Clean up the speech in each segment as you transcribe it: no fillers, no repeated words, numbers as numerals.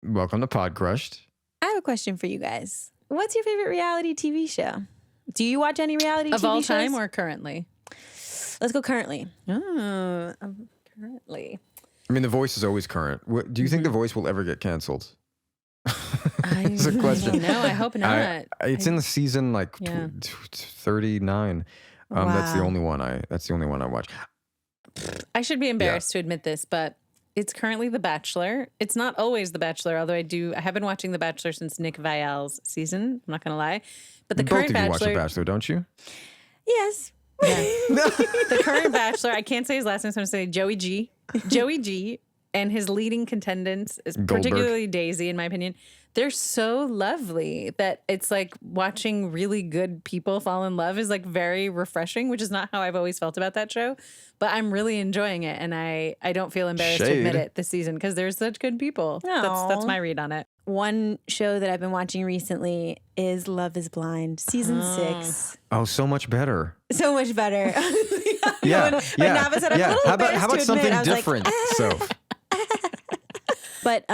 Welcome to Podcrushed. I have a question for you guys. What's your favorite reality TV show? Do you watch any reality TV shows? Of all time or currently? Let's go currently. Currently. I mean, The Voice is always current. Do you think The Voice will ever get canceled? It's a question. No, I hope not. It's in the season 39. That's the only one I watch. I should be embarrassed to admit this, but it's currently The Bachelor. It's not always The Bachelor, although I have been watching The Bachelor since Nick Viall's season. I'm not going to lie. But the current Bachelor... Both of you watch The Bachelor, don't you? Yes. Yeah. The current Bachelor, I can't say his last name, so I'm going to say Joey G. Joey G. And his leading contendants, is particularly Daisy, in my opinion, they're so lovely that it's like watching really good people fall in love is like very refreshing, which is not how I've always felt about that show. But I'm really enjoying it, and I don't feel embarrassed to admit it this season because there's such good people. That's my read on it. One show that I've been watching recently is Love is Blind, season 6. Oh, so much better. So much better. Yeah. When Nava said, I'm a little How embarrassed about to something admit, different? But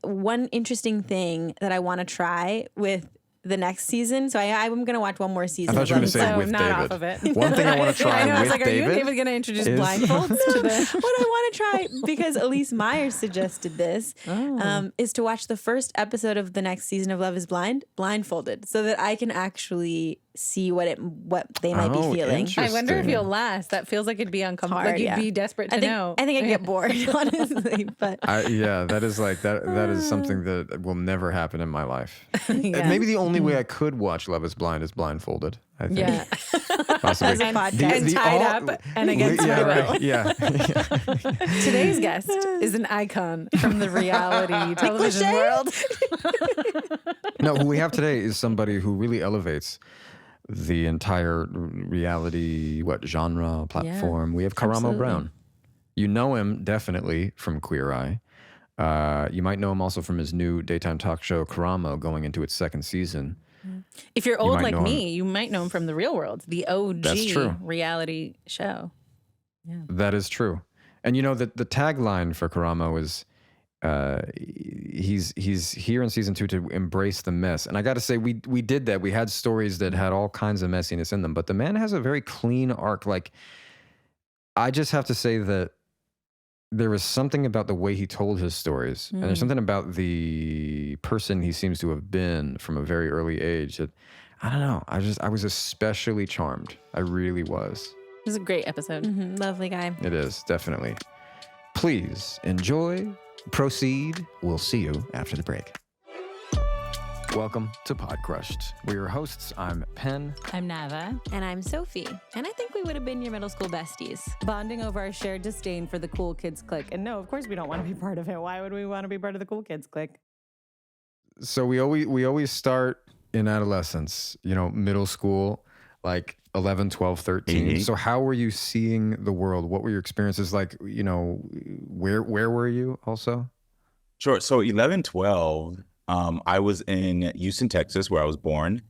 one interesting thing that I want to try with the next season. So I'm going to watch one more season. I thought you were going to say with not David. Off of it. One thing I want to try I know, I was with like, David. Are you and David going to introduce blindfolds to the... What I want to try, because Elise Myers suggested this, is to watch the first episode of the next season of Love is Blind blindfolded, so that I can actually see what they might be feeling. I wonder if you'll last. That feels like it'd be uncomfortable. Hard, like you'd be desperate to know. I think I'd get bored, honestly. But that is like that is something that will never happen in my life. Maybe the only way I could watch Love is Blind is blindfolded, I think. Yeah. Possibly. And tied up and against my will. Right. Yeah. Today's guest is an icon from the reality television world. No, who we have today is somebody who really elevates the entire reality, genre, platform. We have Karamo Brown. You know him definitely from Queer Eye. You might know him also from his new daytime talk show, Karamo, going into its second season. If you're old like me, you might know him from the real world, the OG reality show. Yeah. That is true. And you know that the tagline for Karamo is he's here in season 2 to embrace the mess. And I got to say, we did that. We had stories that had all kinds of messiness in them, but the man has a very clean arc. Like, I just have to say that there was something about the way he told his stories, and there's something about the person he seems to have been from a very early age that, I don't know, I was especially charmed. I really was. It was a great episode. Mm-hmm. Lovely guy. It is, definitely. Please enjoy, proceed. We'll see you after the break. Welcome to Podcrushed. We're your hosts. I'm Penn. I'm Nava. And I'm Sophie. And I think we would have been your middle school besties. Bonding over our shared disdain for the cool kids clique. And no, of course we don't want to be part of it. Why would we want to be part of the cool kids clique? So we always start in adolescence, middle school, like 11, 12, 13. Mm-hmm. So how were you seeing the world? What were your experiences like? Where were you also? Sure. So 11, 12, I was in Houston, Texas, where I was born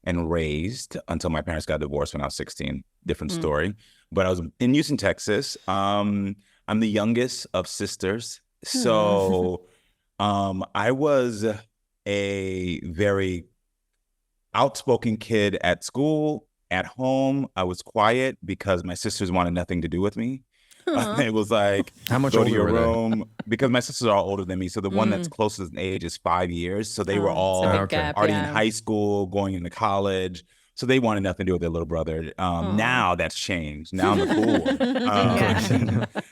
and raised until my parents got divorced when I was 16. Different story. But I was in Houston, Texas. I'm the youngest of sisters. So I was a very outspoken kid at school. At home, I was quiet because my sisters wanted nothing to do with me. It was like, how much go older to your were room? Because my sisters are all older than me. So the one that's closest in age is 5 years. So they were all already in high school, going into college. So they wanted nothing to do with their little brother. Now that's changed. Now I'm the cool.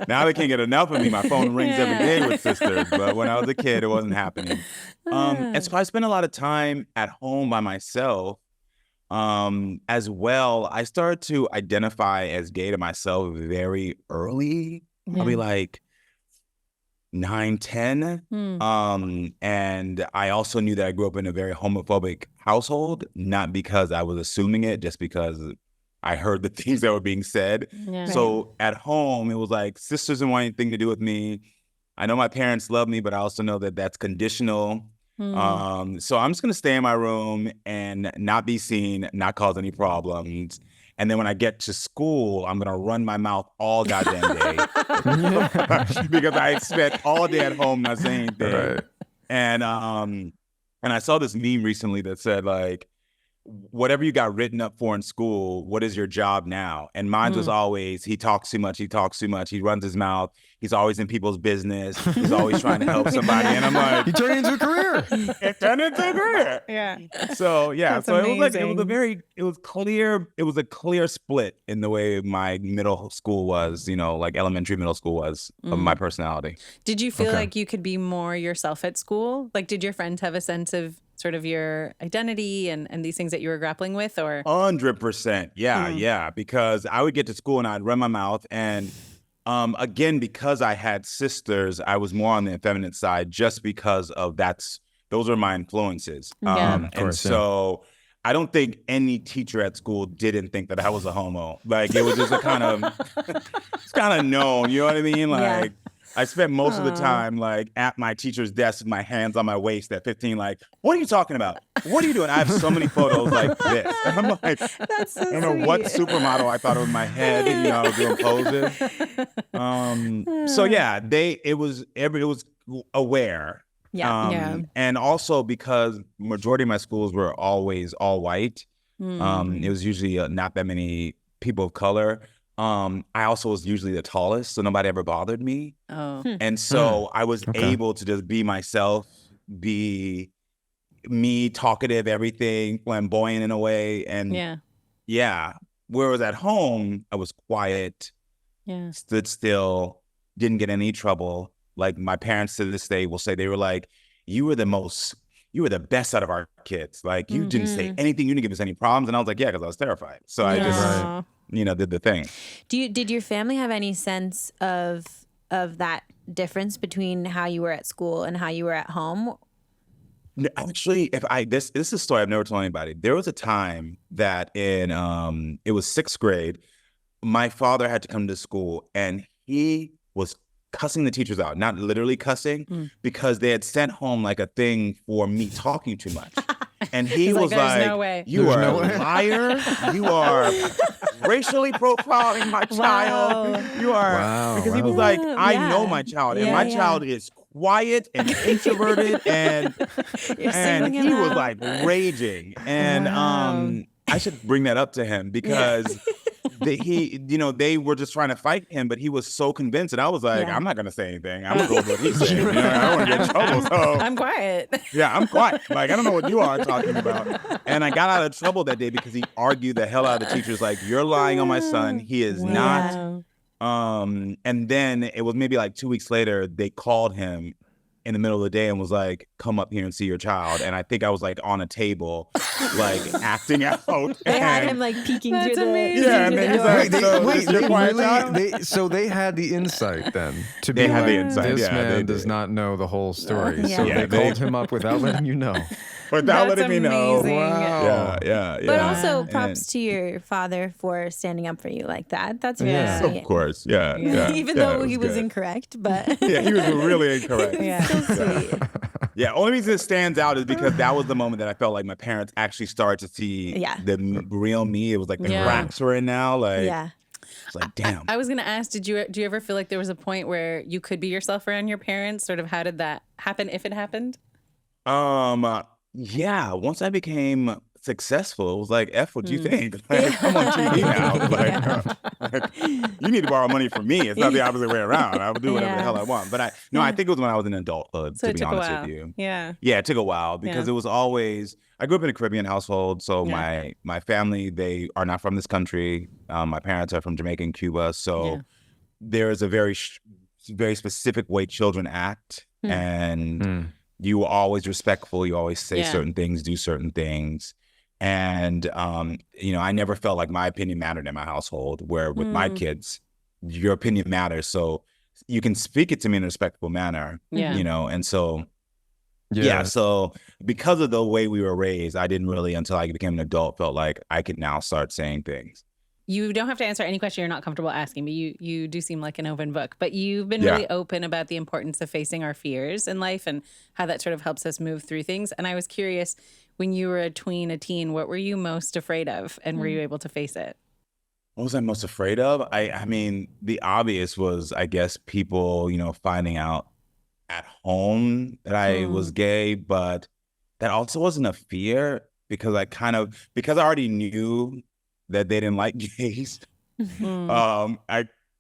Now they can't get enough of me. My phone rings every day with sisters. But when I was a kid, it wasn't happening. And so I spent a lot of time at home by myself. As well, I started to identify as gay to myself very early. I'll be like 9, 10. And I also knew that I grew up in a very homophobic household, not because I was assuming it, just because I heard the things that were being said. Yeah. So at home, it was like, sisters didn't want anything to do with me. I know my parents love me, but I also know that that's conditional. So I'm just going to stay in my room and not be seen, not cause any problems. And then when I get to school, I'm going to run my mouth all goddamn day because I spent all day at home not saying anything. Right. And I saw this meme recently that said like, whatever you got written up for in school, what is your job now? And mine was always, he talks too much, he runs his mouth, he's always in people's business, he's always trying to help somebody. And I'm like, you turned into a career. It turned into a career. Yeah. So yeah, That's so amazing. it was a clear split in the way my middle school was, like elementary, middle school was of my personality. Did you feel like you could be more yourself at school? Like, did your friends have a sense of sort of your identity and these things that you were grappling with, or? 100%. Yeah. Because I would get to school and I'd run my mouth. And again, because I had sisters, I was more on the feminine side just because of those are my influences. So I don't think any teacher at school didn't think that I was a homo. Like, it was just it's kind of known, you know what I mean? Like, I spent most of the time like at my teacher's desk with my hands on my waist at 15, like, what are you talking about? What are you doing? I have so many photos like this. And I'm like, That's so I don't know what supermodel I thought of in my head, I was doing poses. So yeah, it was aware. Yeah. And also because majority of my schools were always all white. It was usually not that many people of color. I also was usually the tallest, so nobody ever bothered me. And so I was able to just be myself, be me, talkative, everything, flamboyant in a way. And whereas at home, I was quiet, stood still, didn't get any trouble. Like my parents to this day will say, they were like, you were the best out of our kids. Like you didn't say anything, you didn't give us any problems. And I was like, yeah, because I was terrified. So I just, did the thing. Did your family have any sense of that difference between how you were at school and how you were at home? Actually, this is a story I've never told anybody. There was a time that it was 6th grade, my father had to come to school and he was cussing the teachers out, not literally cussing, because they had sent home like a thing for me talking too much. And he was like, no way. You are a liar. You are racially profiling my child. You are, because he was like, I know my child, and my child is quiet and introverted, and he was like raging. And I should bring that up to him because they were just trying to fight him, but he was so convinced, and I was like, I'm not gonna say anything. I'm gonna go with what he said. I don't want to get in trouble. So I'm quiet. Yeah, I'm quiet. Like, I don't know what you are talking about. And I got out of trouble that day because he argued the hell out of the teachers. Like, you're lying on my son. He is not. And then it was maybe like 2 weeks later, they called him in the middle of the day and was like, come up here and see your child. And I think I was like on a table, like acting out. They had him like peeking through the and then he's like, so they had the insight then to they be had like, the insight. this man does not know the whole story. So Yeah. they called him up without letting you know. Without That's letting me know. amazing. Wow. Yeah. But also props to your father for standing up for you like that. That's really Yeah. Of course. Yeah. Even though he was good. incorrect, but Yeah, he was really incorrect. still sweet. Yeah, only reason it stands out is because that was the moment that I felt like my parents actually started to see the real me. It was like the cracks were in now. Like, it's like, damn. I was going to ask, do you ever feel like there was a point where you could be yourself around your parents? Sort of how did that happen, if it happened? Yeah, once I became successful, it was like, F, what do you think? Like, I'm on TV now. Like, you need to borrow money from me. It's not the opposite way around. I will do whatever the hell I want. But I think it was when I was in adulthood, So to it be took honest a while. with you. Yeah. Yeah, it took a while because it was always, I grew up in a Caribbean household. So my family, they are not from this country. My parents are from Jamaica and Cuba. So there is a very specific way children act. And you are always respectful. You always say certain things, do certain things. And, I never felt like my opinion mattered in my household, where with my kids, your opinion matters. So you can speak it to me in a respectful manner, and so, so because of the way we were raised, I didn't really, until I became an adult, felt like I could now start saying things. You don't have to answer any question you're not comfortable asking, but you do seem like an open book. But you've been really open about the importance of facing our fears in life and how that sort of helps us move through things. And I was curious, when you were a teen, what were you most afraid of? And were you able to face it? What was I most afraid of? I mean, the obvious was, I guess, people, finding out at home that I was gay, but that also wasn't a fear because because I already knew that they didn't like gays.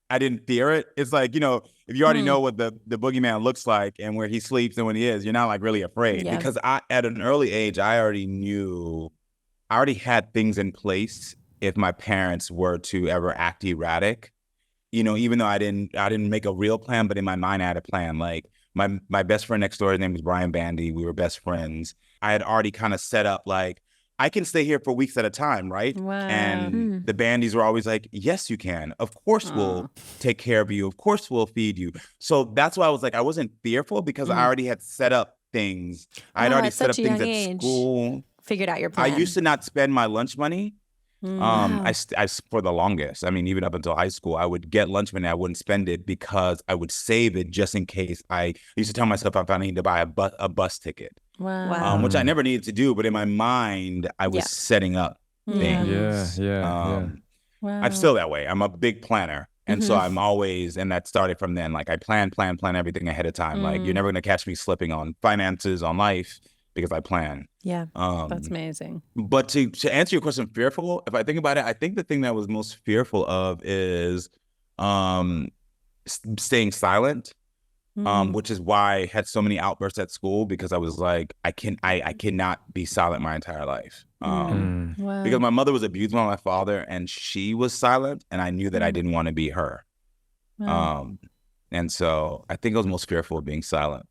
I didn't fear it. It's like, you know, if you already know what the boogeyman looks like and where he sleeps and when he is, you're not like really afraid. Yeah. Because at an early age, I already had things in place if my parents were to ever act erratic. You know, even though I didn't make a real plan, but in my mind I had a plan. Like my best friend next door, his name was Brian Bandy. We were best friends. I had already kind of set up like, I can stay here for weeks at a time, right? Wow. And the Bandys were always like, yes, you can. Of course we'll take care of you. Of course we'll feed you. So that's why I was like, I wasn't fearful because I already had set up things. I had already set up things at school. Figured out your plan. I used to not spend my lunch money. I for the longest. I mean, even up until high school, I would get lunch money. I wouldn't spend it because I would save it just in case. I used to tell myself if I needed to buy a bus ticket. Wow. Which I never needed to do, but in my mind, I was setting up things. Yeah. Wow. I'm still that way. I'm a big planner. And so I'm always, and that started from then, like I plan everything ahead of time. Like you're never going to catch me slipping on finances, on life, because I plan. Yeah. That's amazing. But to answer your question, fearful, if I think about it, I think the thing that I was most fearful of is staying silent. Which is why I had so many outbursts at school because I was like, I cannot be silent my entire life. Wow. Because my mother was abused by my father and she was silent and I knew that I didn't want to be her. Wow. And so I think I was most fearful of being silent.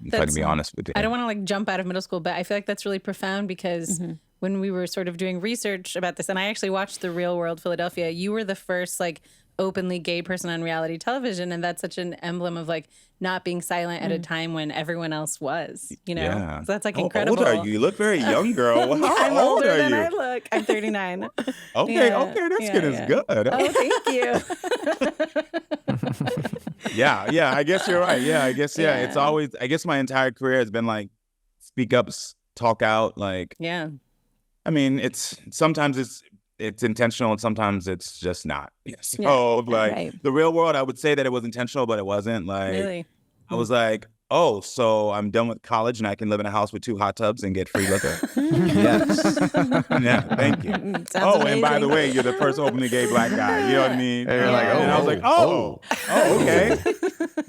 If I can be honest with you. I don't want to like jump out of middle school, but I feel like that's really profound because when we were sort of doing research about this, and I actually watched The Real World Philadelphia, you were the first like openly gay person on reality television, and that's such an emblem of like not being silent at a time when everyone else was, you know. Yeah. So that's like How incredible. old are you? You look very young, girl. How I'm old older are than you? I look. I'm 39. Okay, Yeah. that skin is good. Oh, thank you. Yeah, I guess you're right. Yeah, it's always, I guess my entire career has been like speak up, talk out. Like, Yeah. I mean, sometimes it's intentional and sometimes it's just not. So The Real World, I would say that it was intentional, but it wasn't. Like, Really? I was like, oh, so I'm done with college and I can live in a house with 2 hot tubs and get free liquor. Yes. Yeah, thank you. Sounds and by the amazing. way, you're the first openly gay black guy. You know what I mean? And you're like, and I was like, okay.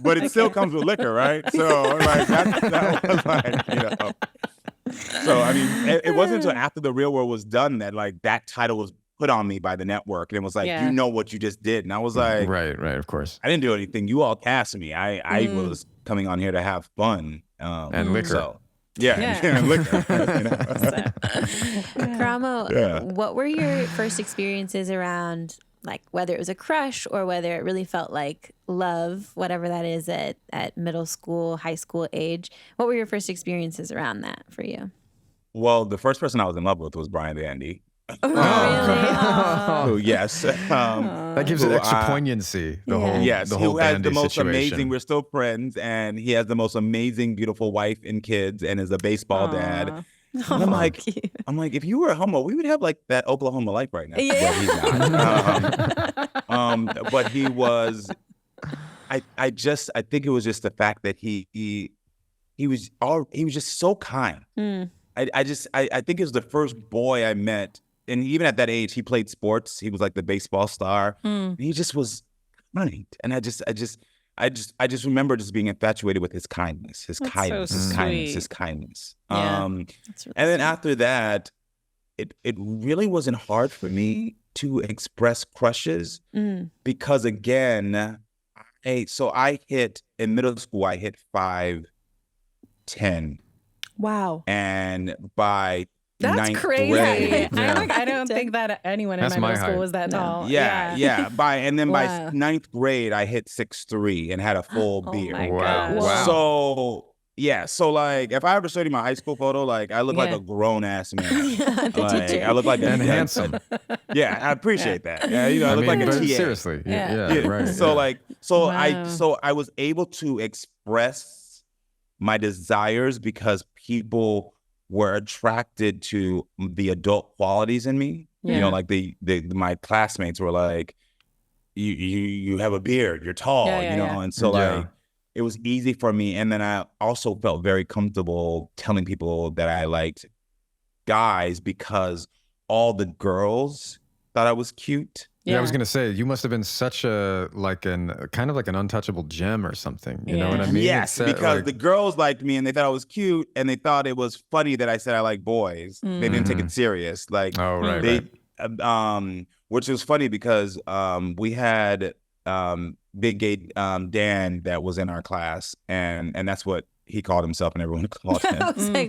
But it still comes with liquor, right? So like that was like, you know. So I mean, it wasn't until after The Real World was done that like that title was put on me by the network, and it was like, you know what you just did, and I was like, right, of course. I didn't do anything. You all cast me. I was coming on here to have fun and liquor. So, and liquor. You know? Karamo, what were your first experiences around, like whether it was a crush or whether it really felt like love, whatever that is at middle school, high school age? What were your first experiences around that for you? Well, the first person I was in love with was Brian Bandy. Oh, really? Who, yes. That gives it extra poignancy. The whole who has Bandy the most situation. amazing. We're still friends, and he has the most amazing, beautiful wife and kids, and is a baseball dad. And I'm like, if you were a homo, we would have like that Oklahoma life right now. Yeah. But he's not. But he was. I think it was just the fact that he was just so kind. I think it was the first boy I met. And even at that age, he played sports. He was like the baseball star. And he just was kind. And I just remember just being infatuated with his kindness, his kindness. Yeah. And then after that, it really wasn't hard for me to express crushes because again, I hit in middle school, I hit 5'10". Wow. And by That's ninth crazy. grade, I don't think that anyone in my middle school was that tall. By ninth grade, I hit 6'3" and had a full beard. My Wow. gosh. Wow. So like if I ever showed you my high school photo, like I look like a grown ass man. The teacher. I look like And handsome. Yeah, I appreciate that. Yeah, I look like a but TA. seriously. Yeah. Right. So Wow. I was able to express my desires because people were attracted to the adult qualities in me. Yeah. You know, like my classmates were like, you have a beard, you're tall, you know, and so like it was easy for me. And then I also felt very comfortable telling people that I liked guys because all the girls thought I was cute. Yeah, I was gonna say you must have been such a kind of like an untouchable gem or something. You know what I mean? Yes, because the girls liked me and they thought I was cute, and they thought it was funny that I said I like boys. They didn't take it serious. Like, right. Which was funny because we had Big Gay Dan that was in our class, and that's what he called himself, and everyone called him.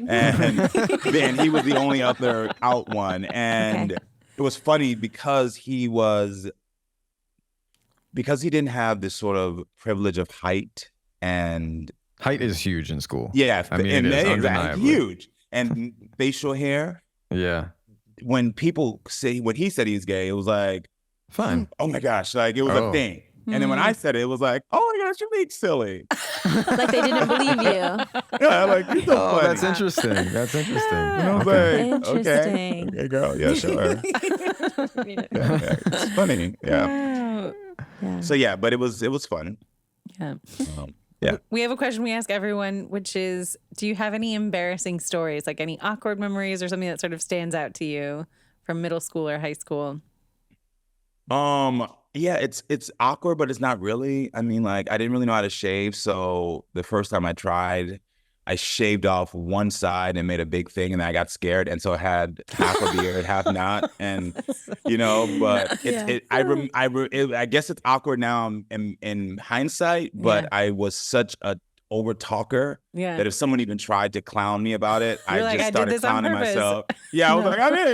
And then he was the only other out one, and. It was funny because he didn't have this sort of privilege of height, and height is huge in school. Yeah, I mean, it is undeniably huge, and facial hair. Yeah. When people say when he said he's gay, it was like fine. Oh my gosh, like it was a thing. And then when I said it, it was like, oh my gosh, you're being silly. Like they didn't believe you. Yeah, like you're so funny. That's interesting. That's interesting. And I was like, okay, girl, yeah, sure. It's funny, yeah. So yeah, but it was fun. Yeah. Yeah. We have a question we ask everyone, which is, do you have any embarrassing stories, like any awkward memories or something that sort of stands out to you from middle school or high school? Yeah, it's awkward, but it's not really. I mean, like, I didn't really know how to shave, so the first time I tried, I shaved off one side and made a big thing, and then I got scared, and so I had half a beard, half not, and but I guess it's awkward now in hindsight, but I was such a over talker that if someone even tried to clown me about it, I just started clowning myself. Yeah, I was like, I mean,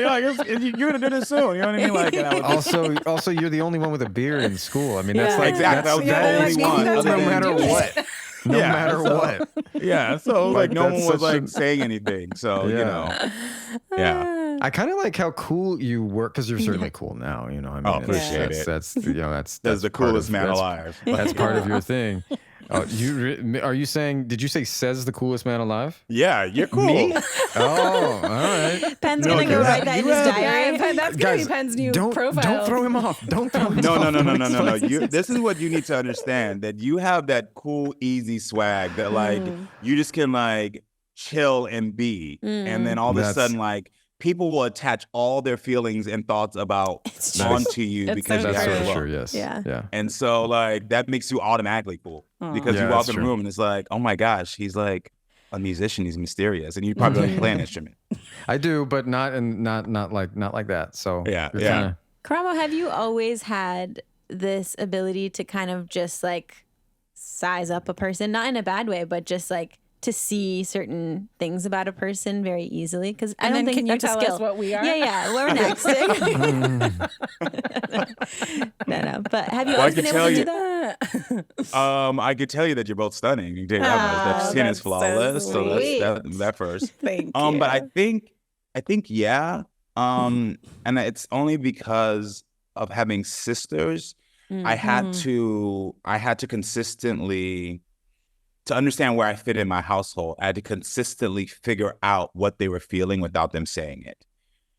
you're gonna do this soon. You know what I mean? Like, and I was also, you're the only one with a beard in school. I mean, that's like exactly. That's the only one. No matter what. No matter what. Yeah. So like no one was like saying anything. So you know. Yeah. I kind of like how cool you were, because you're certainly cool now. You know, I mean, appreciate it. That's that's the coolest man alive. That's part of your thing. Are you saying? Did you say says the coolest man alive? Yeah, you're cool. Me? Oh, all right. Penn's gonna go write that in his diary. That's gonna be Penn's new profile. Don't throw him off. Don't throw him off. No. This is what you need to understand, that you have that cool, easy swag that like you just can like chill and be, and then all of a sudden like people will attach all their feelings and thoughts about onto you because you have so it. True, yes. Yeah. And so like that makes you automatically cool because you walk in the room and it's like, oh my gosh, he's like a musician, he's mysterious, and you probably don't play an instrument. I do, but not like that. So yeah. Karamo, have you always had this ability to kind of just like size up a person, not in a bad way, but just like to see certain things about a person very easily? Because I don't think can you that's tell a skill. us what we are? Yeah, we're next. No. But have you always been able to do that? I could tell you that you're both stunning. You did that skin is flawless. So that's that first. Thank you. But I think yeah. And it's only because of having sisters. I had to consistently, to understand where I fit in my household, I had to consistently figure out what they were feeling without them saying it.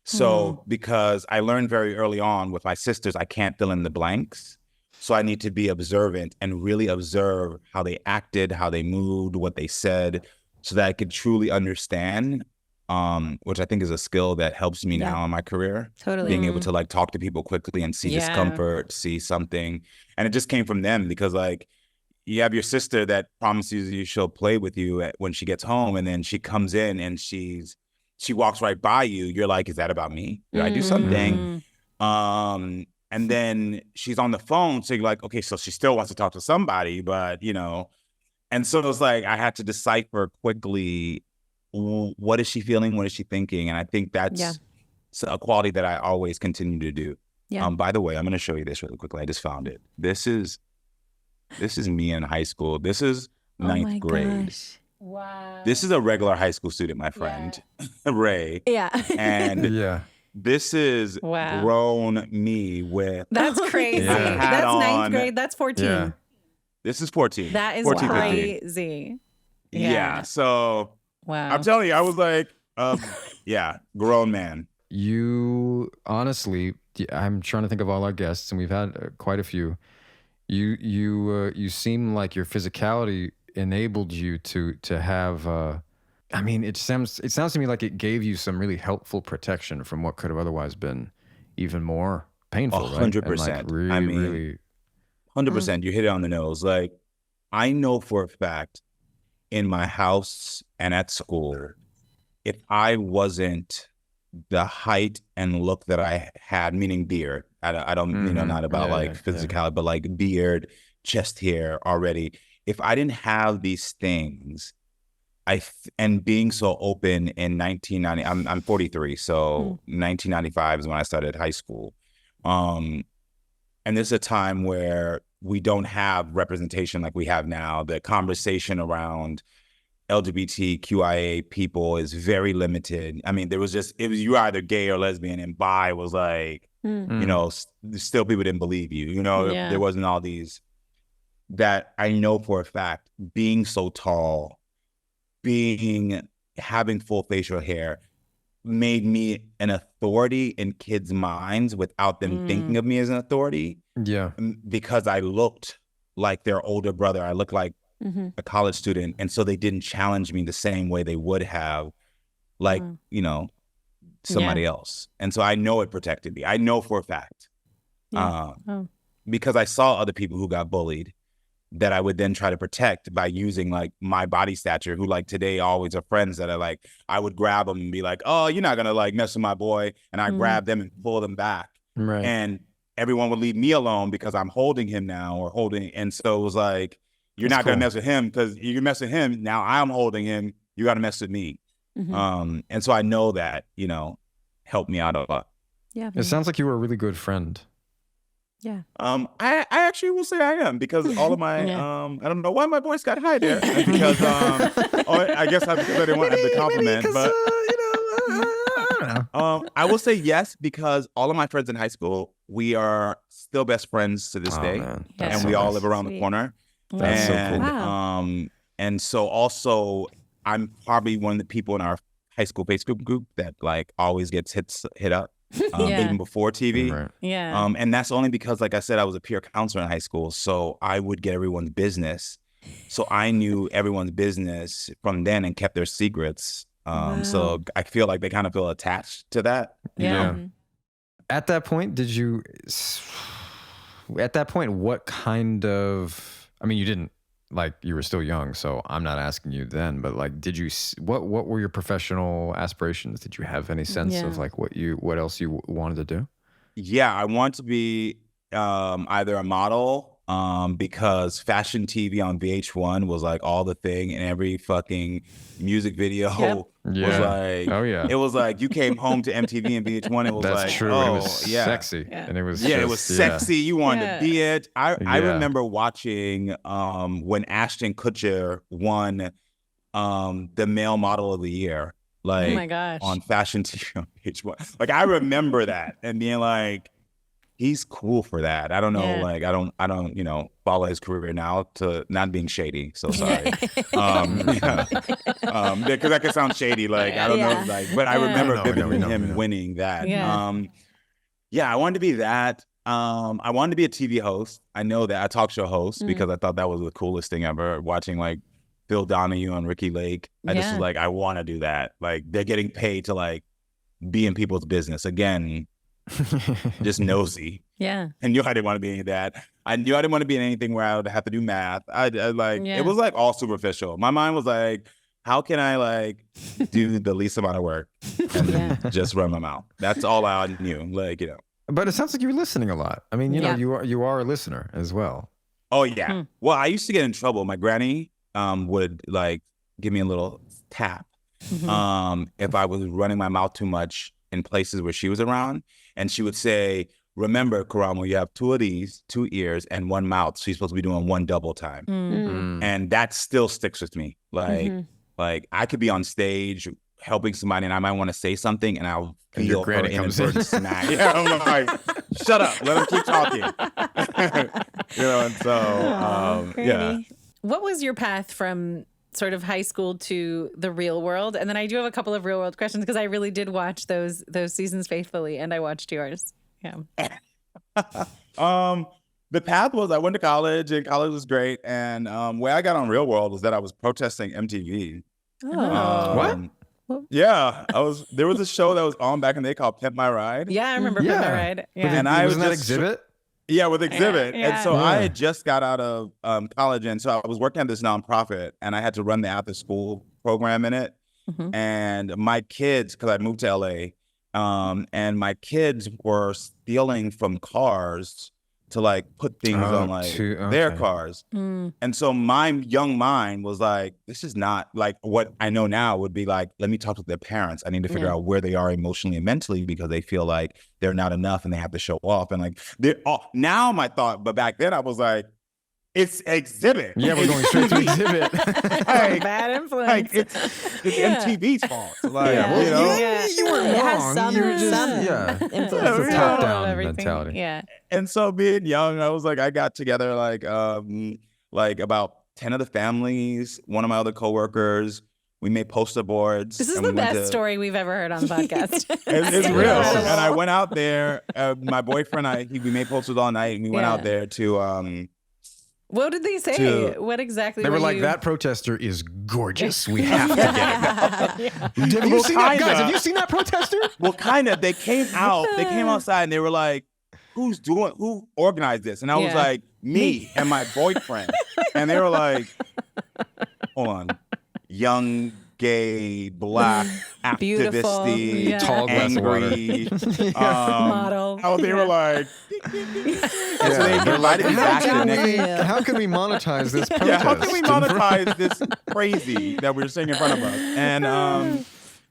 So because I learned very early on with my sisters, I can't fill in the blanks. So I need to be observant and really observe how they acted, how they moved, what they said, so that I could truly understand, which I think is a skill that helps me now in my career. Totally. Being able to like talk to people quickly and see discomfort, see something. And it just came from them because like, you have your sister that promises you she'll play with you when she gets home, and then she comes in and she walks right by you. You're like, is that about me? Did I do something? And then she's on the phone, so you're like, okay, so she still wants to talk to somebody, but you know. And so it was like I had to decipher quickly, what is she feeling? What is she thinking? And I think that's a quality that I always continue to do. Yeah. By the way, I'm going to show you this really quickly. I just found it. This is me in high school. This is ninth grade. Gosh. Wow. This is a regular high school student, my friend, Ray. Yeah. And this is grown me with. That's crazy. That's ninth grade. That's 14. Yeah. This is 14. That is 14, crazy. Yeah. So wow. I'm telling you, I was like, grown man. You honestly, I'm trying to think of all our guests, and we've had quite a few. You seem like your physicality enabled you to have. I mean, it sounds to me like it gave you some really helpful protection from what could have otherwise been even more painful. 100%. Really, I mean, really, 100%. You hit it on the nose. Like, I know for a fact in my house and at school, if I wasn't the height and look that I had, meaning beard, I don't, not about physicality, but like beard, chest hair already. If I didn't have these things, and being so open in 1990, I'm 43, so 1995 is when I started high school. And this is a time where we don't have representation like we have now. The conversation around LGBTQIA people is very limited. I mean, it was you either gay or lesbian, and bi was like, still people didn't believe you. There wasn't all these. That I know for a fact, being so tall, having full facial hair made me an authority in kids' minds without them thinking of me as an authority. Yeah. Because I looked like their older brother. I looked like a college student. And so they didn't challenge me the same way they would have, like, somebody else. And so I know it protected me. I know for a fact. Because I saw other people who got bullied that I would then try to protect by using like my body stature, who like today always are friends that are like, I would grab them and be like, oh, you're not gonna like mess with my boy. And I grab them and pull them back. Right. And everyone would leave me alone because I'm holding him now and so it was like, you're not gonna mess with him because you mess with him. Now I'm holding him. You gotta mess with me. And so I know that, helped me out a lot. Yeah. It sounds like you were a really good friend. Yeah. I actually will say I am, because all of my I don't know why my voice got high there, because I guess because I didn't want to have the compliment, but I don't know. I will say yes, because all of my friends in high school, we are still best friends to this day, and we all live around the corner. That's so cool. Wow. And so also I'm probably one of the people in our high school Facebook group that like always gets hit up. Even before TV. Right. Yeah. And that's only because, like I said, I was a peer counselor in high school. So I would get everyone's business. So I knew everyone's business from then and kept their secrets. So I feel like they kind of feel attached to that. Yeah. At that point, what kind of, I mean, you didn't, like, you were still young, so I'm not asking you then, but like, what were your professional aspirations? Did you have any sense of like what else you wanted to do? Yeah, I want to be either a model, because fashion TV on VH1 was like all the thing, and every fucking music video was like, it was like you came home to MTV and VH1. It was That's like, true. oh, it was sexy, and it was it was sexy. You wanted to be it. I remember watching when Ashton Kutcher won the male model of the year, like, oh my gosh, on fashion TV on VH1. Like, I remember that and being like, he's cool for that. I don't know, like I don't, follow his career now, to not being shady. So sorry. Because that could sound shady. Like, I don't know, like, but I remember vividly him winning that. I wanted to be that. I wanted to be a TV host. I know that, a talk show host, because I thought that was the coolest thing ever, watching like Phil Donahue and Ricky Lake. I just was like, I want to do that. Like, they're getting paid to like be in people's business. Again, just nosy. Yeah. I knew I didn't want to be any of that. I knew I didn't want to be in anything where I would have to do math. I like, it was like all superficial. My mind was like, how can I like do the least amount of work and then just run my mouth? That's all I knew. Like, But it sounds like you were listening a lot. I mean, you are a listener as well. Oh yeah. Well, I used to get in trouble. My granny would like give me a little tap if I was running my mouth too much in places where she was around. And she would say, remember, Karamo, you have 2 of these, 2 ears and 1 mouth. So you're supposed to be doing 1 double time. And that still sticks with me. Like, like I could be on stage helping somebody and I might want to say something and I'll feel her inadvertent smack. I'm like, shut up, let them keep talking. And so, What was your path from sort of high school to the real world? And then I do have a couple of real world questions, because I really did watch those seasons faithfully, and I watched yours. Yeah. The path was I went to college, and college was great. And where I got on Real World was that I was protesting MTV. What? Yeah, there was a show that was on back in the day called Pimp My Ride. Yeah, I remember Pimp My Ride. Yeah. And I was that Exhibit? Yeah, with Exhibit. Yeah. And so I had just got out of college, and so I was working at this nonprofit, and I had to run the after school program in it. And my kids, because I moved to LA, and my kids were stealing from cars to like put things on like their cars. And so my young mind was like, this is not like what I know now would be like, let me talk to their parents. I need to figure out where they are emotionally and mentally because they feel like they're not enough and they have to show off. And like, now my thought, but back then I was like, it's Exhibit. Yeah, we're going straight to Exhibit. Like, bad influence. Like it's MTV's fault. Like, you know? You weren't It has wrong. some, You were just, influence. It's a top-down mentality. Yeah. And so being young, I was like, I got together like about 10 of the families, one of my other coworkers. We made poster boards. This is the best story we've ever heard on the podcast. It's real. And I went out there, my boyfriend, we made posters all night, and we went out there to what did they say? What exactly? They were like, that protester is gorgeous. We have to get it. Have you seen that, guys? Have you seen that protester? Well, kind of. They came out. They came outside, and they were like, who organized this? And I was like, me and my boyfriend. And they were like, hold on, young, gay, black, activisty, tall, angry, model. How they were like, so they invited me back to the next. How can we monetize this protest? Yeah, how can we monetize this crazy that we're seeing in front of us?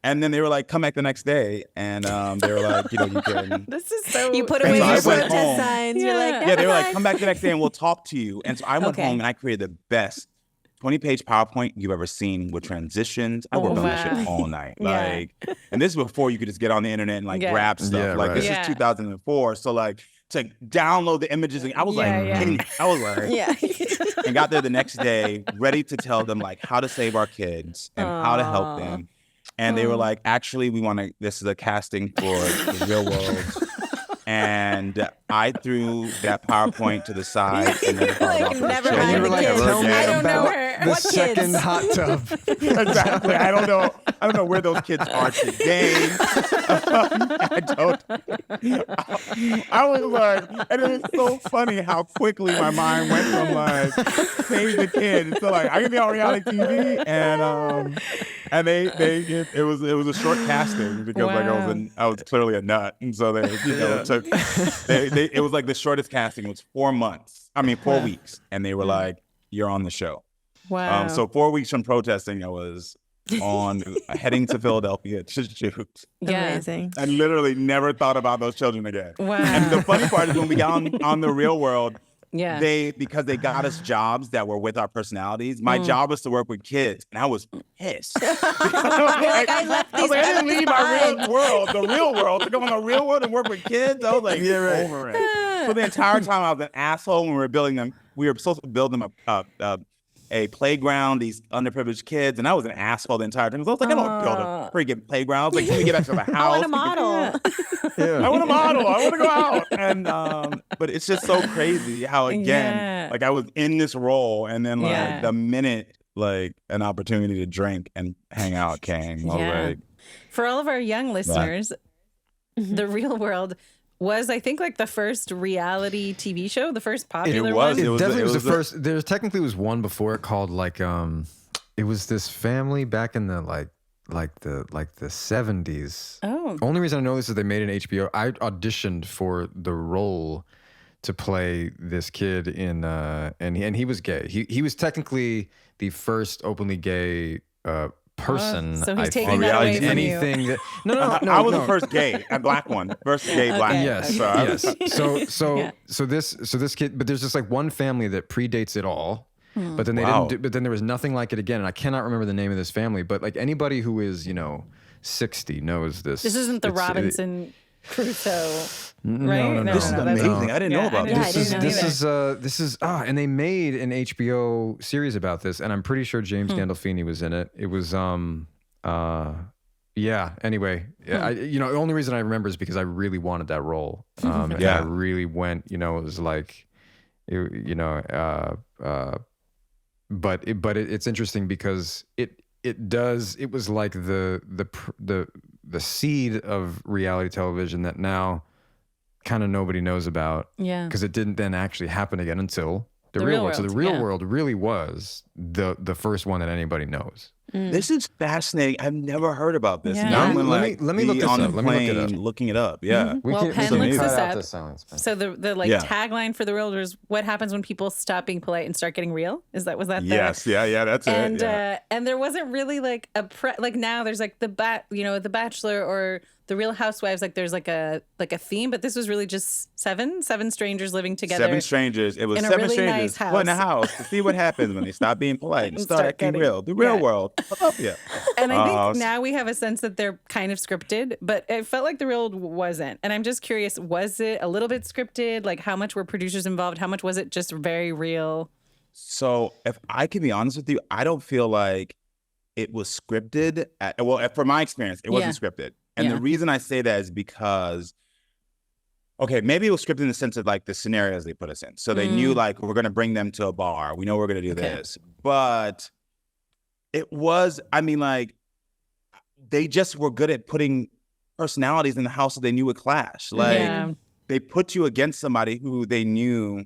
And then they were like, come back the next day. And they were like, you can. This is so. You put away so your I went protest home. signs. You're like, Yeah, they were like, come back the next day and we'll talk to you. And so I went home and I created the best 20-page PowerPoint you've ever seen with transitions. I worked on that shit all night. Like, and this is before you could just get on the internet and like grab stuff. Yeah, like this is 2004. So like to download the images, I was kidding. I was like, and got there the next day, ready to tell them like how to save our kids and how to help them. And they were like, actually, this is a casting for the Real World. And I threw that PowerPoint to the side and then like, never mind. You were like, tell me I don't know about her. the What second kids? hot tub. Exactly. I don't know where those kids are today. I was like, and it was so funny how quickly my mind went from like save the kids to like I can be on reality TV and it was a short casting because like I was clearly a nut, and so they took it was like the shortest casting. It was 4 months. I mean 4 weeks, and they were like, "You're on the show." Wow. So 4 weeks from protesting, I was heading to Philadelphia to shoot. Amazing. I literally never thought about those children again. Wow. And the funny part is when we got on the Real World, Yeah. Because they got us jobs that were with our personalities. My job was to work with kids, and I was pissed. I left these I didn't leave my behind. real world, the Real World, to go on the Real World and work with kids. I was like, over it. So the entire time I was an asshole when we were building them. We were supposed to build them a playground, these underprivileged kids, and I was an asshole the entire time. So I was like, I don't build a freaking playground. I was like, can we get back to the house? I want a model. I want a model. I want to go out. And but it's just so crazy how again, like I was in this role, and then like the minute like an opportunity to drink and hang out came, I was like, for all of our young listeners, The Real World was, I think, like the first reality TV show, the first popular one. It definitely was the first. There technically was one before it called like it was this family back in the like the 70s. Oh. Only reason I know this is they made an HBO. I auditioned for the role to play this kid in and he was gay. He was technically the first openly gay person. So he's I taking think. that away from anything you. that no, I was the first gay and black one. First gay black. Yes, So, yes. So this kid, but there's just like one family that predates it all. But then they didn't. But then there was nothing like it again, and I cannot remember the name of this family. But like anybody who is 60 knows this. This isn't the Robinson Crusoe, right? No, this is amazing. I didn't know about this. This is and they made an HBO series about this, and I'm pretty sure James Gandolfini was in it. It was Anyway, the only reason I remember is because I really wanted that role. And I really went. It was like. you know, it's interesting because it was like the seed of reality television that now kind of nobody knows about. Yeah. Because it didn't then actually happen again until the real real world. So the world, real yeah. world really was the first one that anybody knows. This is fascinating. I've never heard about this. Yeah. Now I'm Let me look this on up. the Let me look it plane up. looking it up. Yeah. Well, Penn we looks cut this out up. the silence. So the Yeah. tagline for the real world is what happens when people stop being polite and start getting real? Was that the Yes. Yeah. That's and it. Yeah. And there wasn't really like like now there's like the Bachelor or the Real Housewives, like there's like a theme, but this was really just seven strangers living together. 7 strangers. It was in a 7 really strangers nice put in a house to see what happens when they stop being polite and start acting getting- real. The real yeah. world. What's up, yeah. And I think now we have a sense that they're kind of scripted, but it felt like the real world wasn't. And I'm just curious, was it a little bit scripted? Like how much were producers involved? How much was it just very real? So if I can be honest with you, I don't feel like it was scripted. From my experience, it wasn't scripted. And Yeah. the reason I say that is because, okay, maybe it was scripted in the sense of like the scenarios they put us in. So they knew like, we're going to bring them to a bar. We know we're going to do this. But it was, I mean, like, they just were good at putting personalities in the house that they knew would clash. Like, they put you against somebody who they knew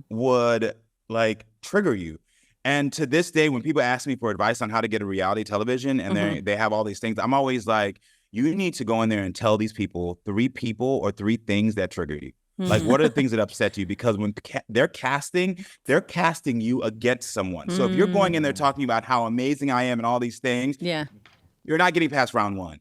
would like trigger you. And to this day, when people ask me for advice on how to get a reality television and they have all these things, I'm always like, you need to go in there and tell these people 3 people or 3 things that trigger you. Like, what are the things that upset you? Because when they're casting you against someone. So if you're going in there talking about how amazing I am and all these things, you're not getting past round 1.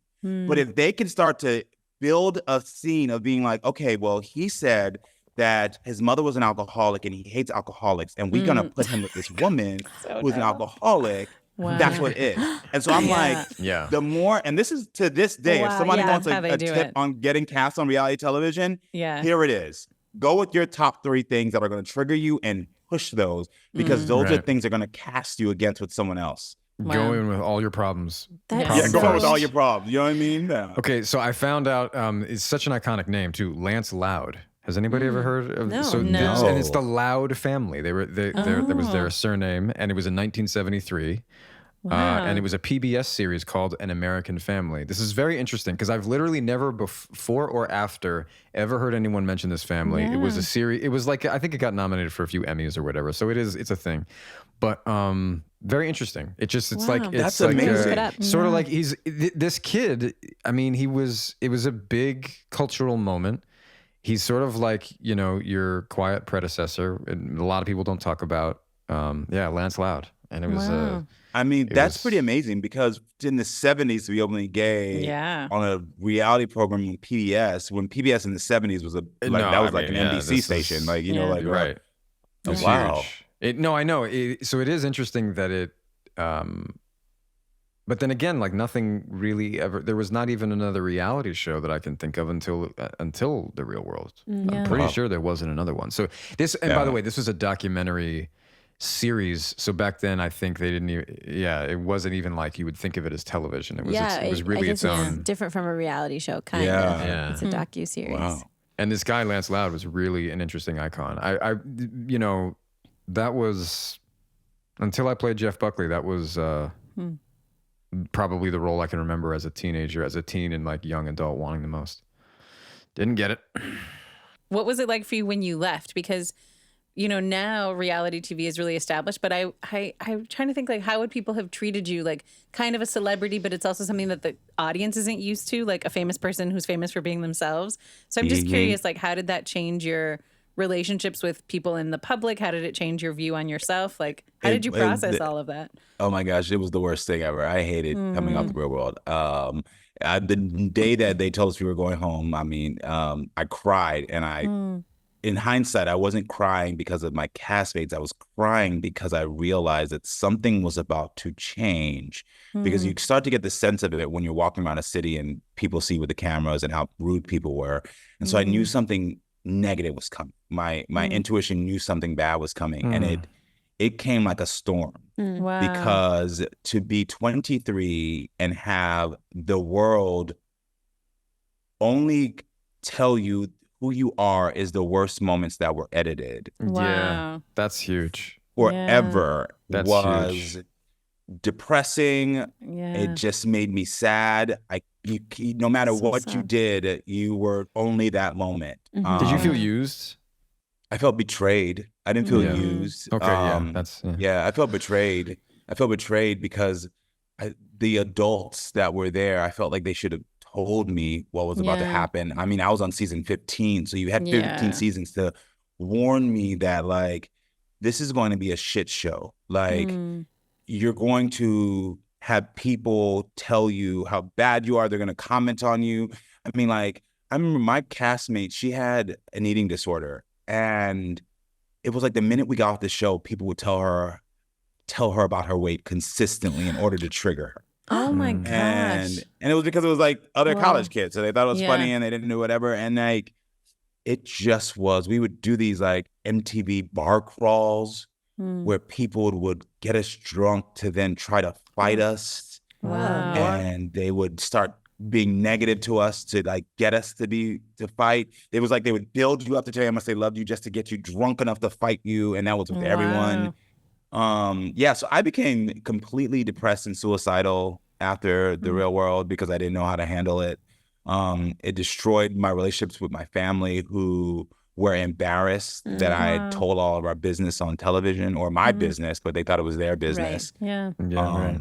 But if they can start to build a scene of being like, okay, well, he said that his mother was an alcoholic and he hates alcoholics, and we're gonna put him with this woman who's an alcoholic. Wow. That's what it is. And so I'm like, the more, and this is to this day, if somebody wants a tip on getting cast on reality television, here it is. Go with your top 3 things that are going to trigger you and push those, because those are things that are going to cast you against with someone else. Wow. Go in with all your problems. Go in with all your problems. You know what I mean? Yeah. Okay, so I found out it's such an iconic name too, Lance Loud. Has anybody ever heard of this? No. And it's the Loud family. That was their surname, and it was in 1973. Wow. And it was a PBS series called An American Family. This is very interesting because I've literally never before or after ever heard anyone mention this family. It was a series. It was like, I think it got nominated for a few Emmys or whatever. So it's a thing. But very interesting. That's amazing. Sort of like this kid. I mean, it was a big cultural moment. He's sort of like, your quiet predecessor, and a lot of people don't talk about. Lance Loud, and it was. I mean, that's pretty amazing, because in the 70s, to be openly gay on a reality program on PBS, when PBS in the 70s was an NBC station, right. Wow. I know. So it is interesting that it, but then again, like nothing really ever, there was not even another reality show that I can think of until The Real World. I'm pretty sure there wasn't another one. So by the way, this was a documentary series. So back then, I think they didn't even, it wasn't even like you would think of it as television. It was really its own. It's different from a reality show, kind of. It's a docu-series. Wow. And this guy, Lance Loud, was really an interesting icon. I that was, until I played Jeff Buckley, that was probably the role I can remember as a teenager, as a teen and like young adult wanting the most. Didn't get it. What was it like for you when you left? Because now reality TV is really established, but I'm trying to think, like, how would people have treated you, like kind of a celebrity, but it's also something that the audience isn't used to, like a famous person who's famous for being themselves. So I'm just curious, like, how did that change your relationships with people in the public? How did it change your view on yourself? Like, how did you process all of that? Oh my gosh, it was the worst thing ever. I hated coming out the real world. The day that they told us we were going home, I mean, I cried, and in hindsight, I wasn't crying because of my castmates. I was crying because I realized that something was about to change. Because you start to get the sense of it when you're walking around a city and people see with the cameras and how rude people were. And so I knew something negative was coming. My intuition knew something bad was coming, and it came like a storm. Wow. Because to be 23 and have the world only tell you who you are is the worst moments that were edited. Wow. Yeah, that's huge. Forever That's was huge. depressing. Yeah. It just made me sad. No matter what you did, you were only that moment. Did you feel used? I felt betrayed. I didn't feel used. Okay, I felt betrayed. I felt betrayed because the adults that were there, I felt like they should have told me what was about to happen. I mean, I was on season 15, so you had 15 seasons to warn me that, like, this is going to be a shit show. Like, you're going to have people tell you how bad you are. They're going to comment on you. I mean, like, I remember my castmate, she had an eating disorder. And it was like the minute we got off the show, people would tell her about her weight consistently in order to trigger her. Oh my gosh. And it was because it was like other college kids. So they thought it was funny and they didn't do whatever. And like, it just was, we would do these like MTV bar crawls where people would get us drunk to then try to fight us. Wow. And they would start being negative to us to like get us to fight. It was like they would build you up to tell you how much they loved you just to get you drunk enough to fight you. And that was with everyone. So I became completely depressed and suicidal after the Real World because I didn't know how to handle it. It destroyed my relationships with my family, who were embarrassed that I had told all of our business on television, or my business, but they thought it was their business. Right. Yeah.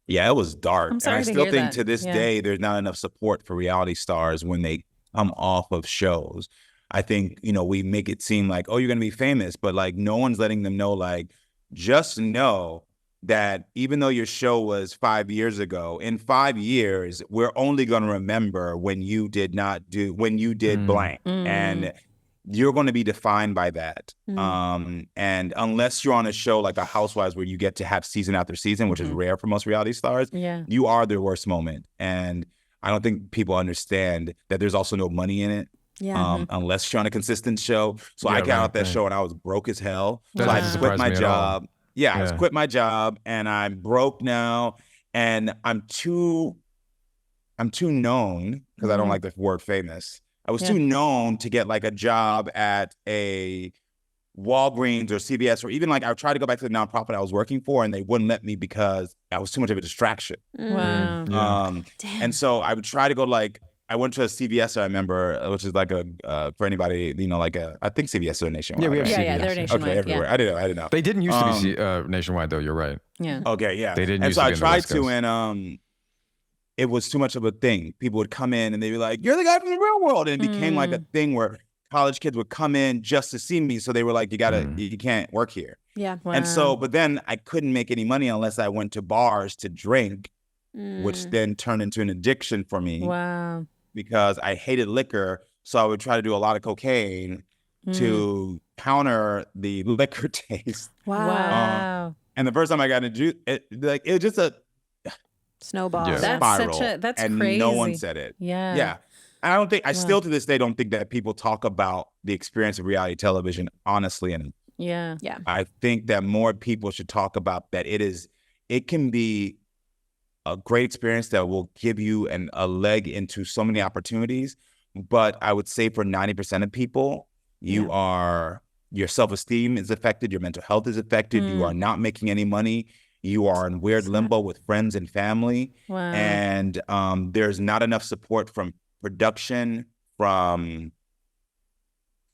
Yeah, it was dark. I'm sorry and I to still hear think that. to this day, there's not enough support for reality stars when they come off of shows. I think, we make it seem like, oh, you're going to be famous, but like no one's letting them know, like, just know that even though your show was 5 years ago, in 5 years, we're only going to remember when you did blank. And you're going to be defined by that. And unless you're on a show like a Housewives where you get to have season after season, which is rare for most reality stars, you are their worst moment. And I don't think people understand that there's also no money in it. Unless you're on a consistent show. So I got off that show and I was broke as hell. So I quit my job. I quit my job and I'm broke now. And I'm too known, because I don't like the word famous. I was too known to get like a job at a Walgreens or CVS, or even like I tried to go back to the nonprofit I was working for and they wouldn't let me because I was too much of a distraction. Wow. And so I would try to go I went to a CVS, I remember, which is like for anybody, I think CVS are nationwide. Yeah, we have CVS. Yeah, they're nationwide. Okay, everywhere. I didn't know. They didn't used to be nationwide, though. You're right. Yeah. Okay, yeah. They didn't and used so to be I in the tried West Coast. and it was too much of a thing. People would come in and they'd be like, "You're the guy from the Real World," and it became like a thing where college kids would come in just to see me. So they were like, you can't work here. Yeah. Wow. And so, but then I couldn't make any money unless I went to bars to drink, which then turned into an addiction for me. Wow. Because I hated liquor. So I would try to do a lot of cocaine to counter the liquor taste. Wow. And the first time I got into it, it was just a snowball. Yeah. spiral. That's and crazy. no one said it. Yeah. Yeah. And I don't think, I still to this day don't think that people talk about the experience of reality television honestly. And Yeah. Yeah. I think that more people should talk about that. It can be a great experience that will give you a leg into so many opportunities. But I would say for 90% of people, your self-esteem is affected, your mental health is affected, you are not making any money, you are in weird limbo with friends and family. Wow. And there's not enough support from production, from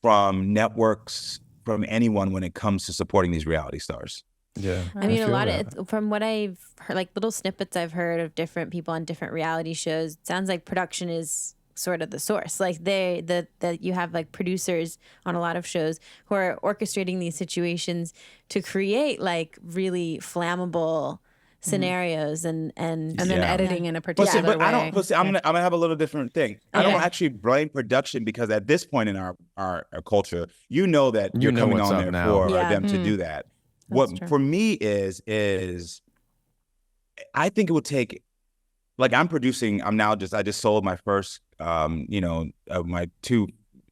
networks, from anyone when it comes to supporting these reality stars. Yeah. I mean, a feel lot that. of from what I've heard, like little snippets I've heard of different people on different reality shows, it sounds like production is sort of the source. Like that you have like producers on a lot of shows who are orchestrating these situations to create like really flammable scenarios and then editing in a particular But way. I'm gonna have a little different thing. I don't actually blame production, because at this point in our culture, that you're know coming what's on up there now. for them to do that. What true. for me is I think it would take, like, I'm producing. I just sold my first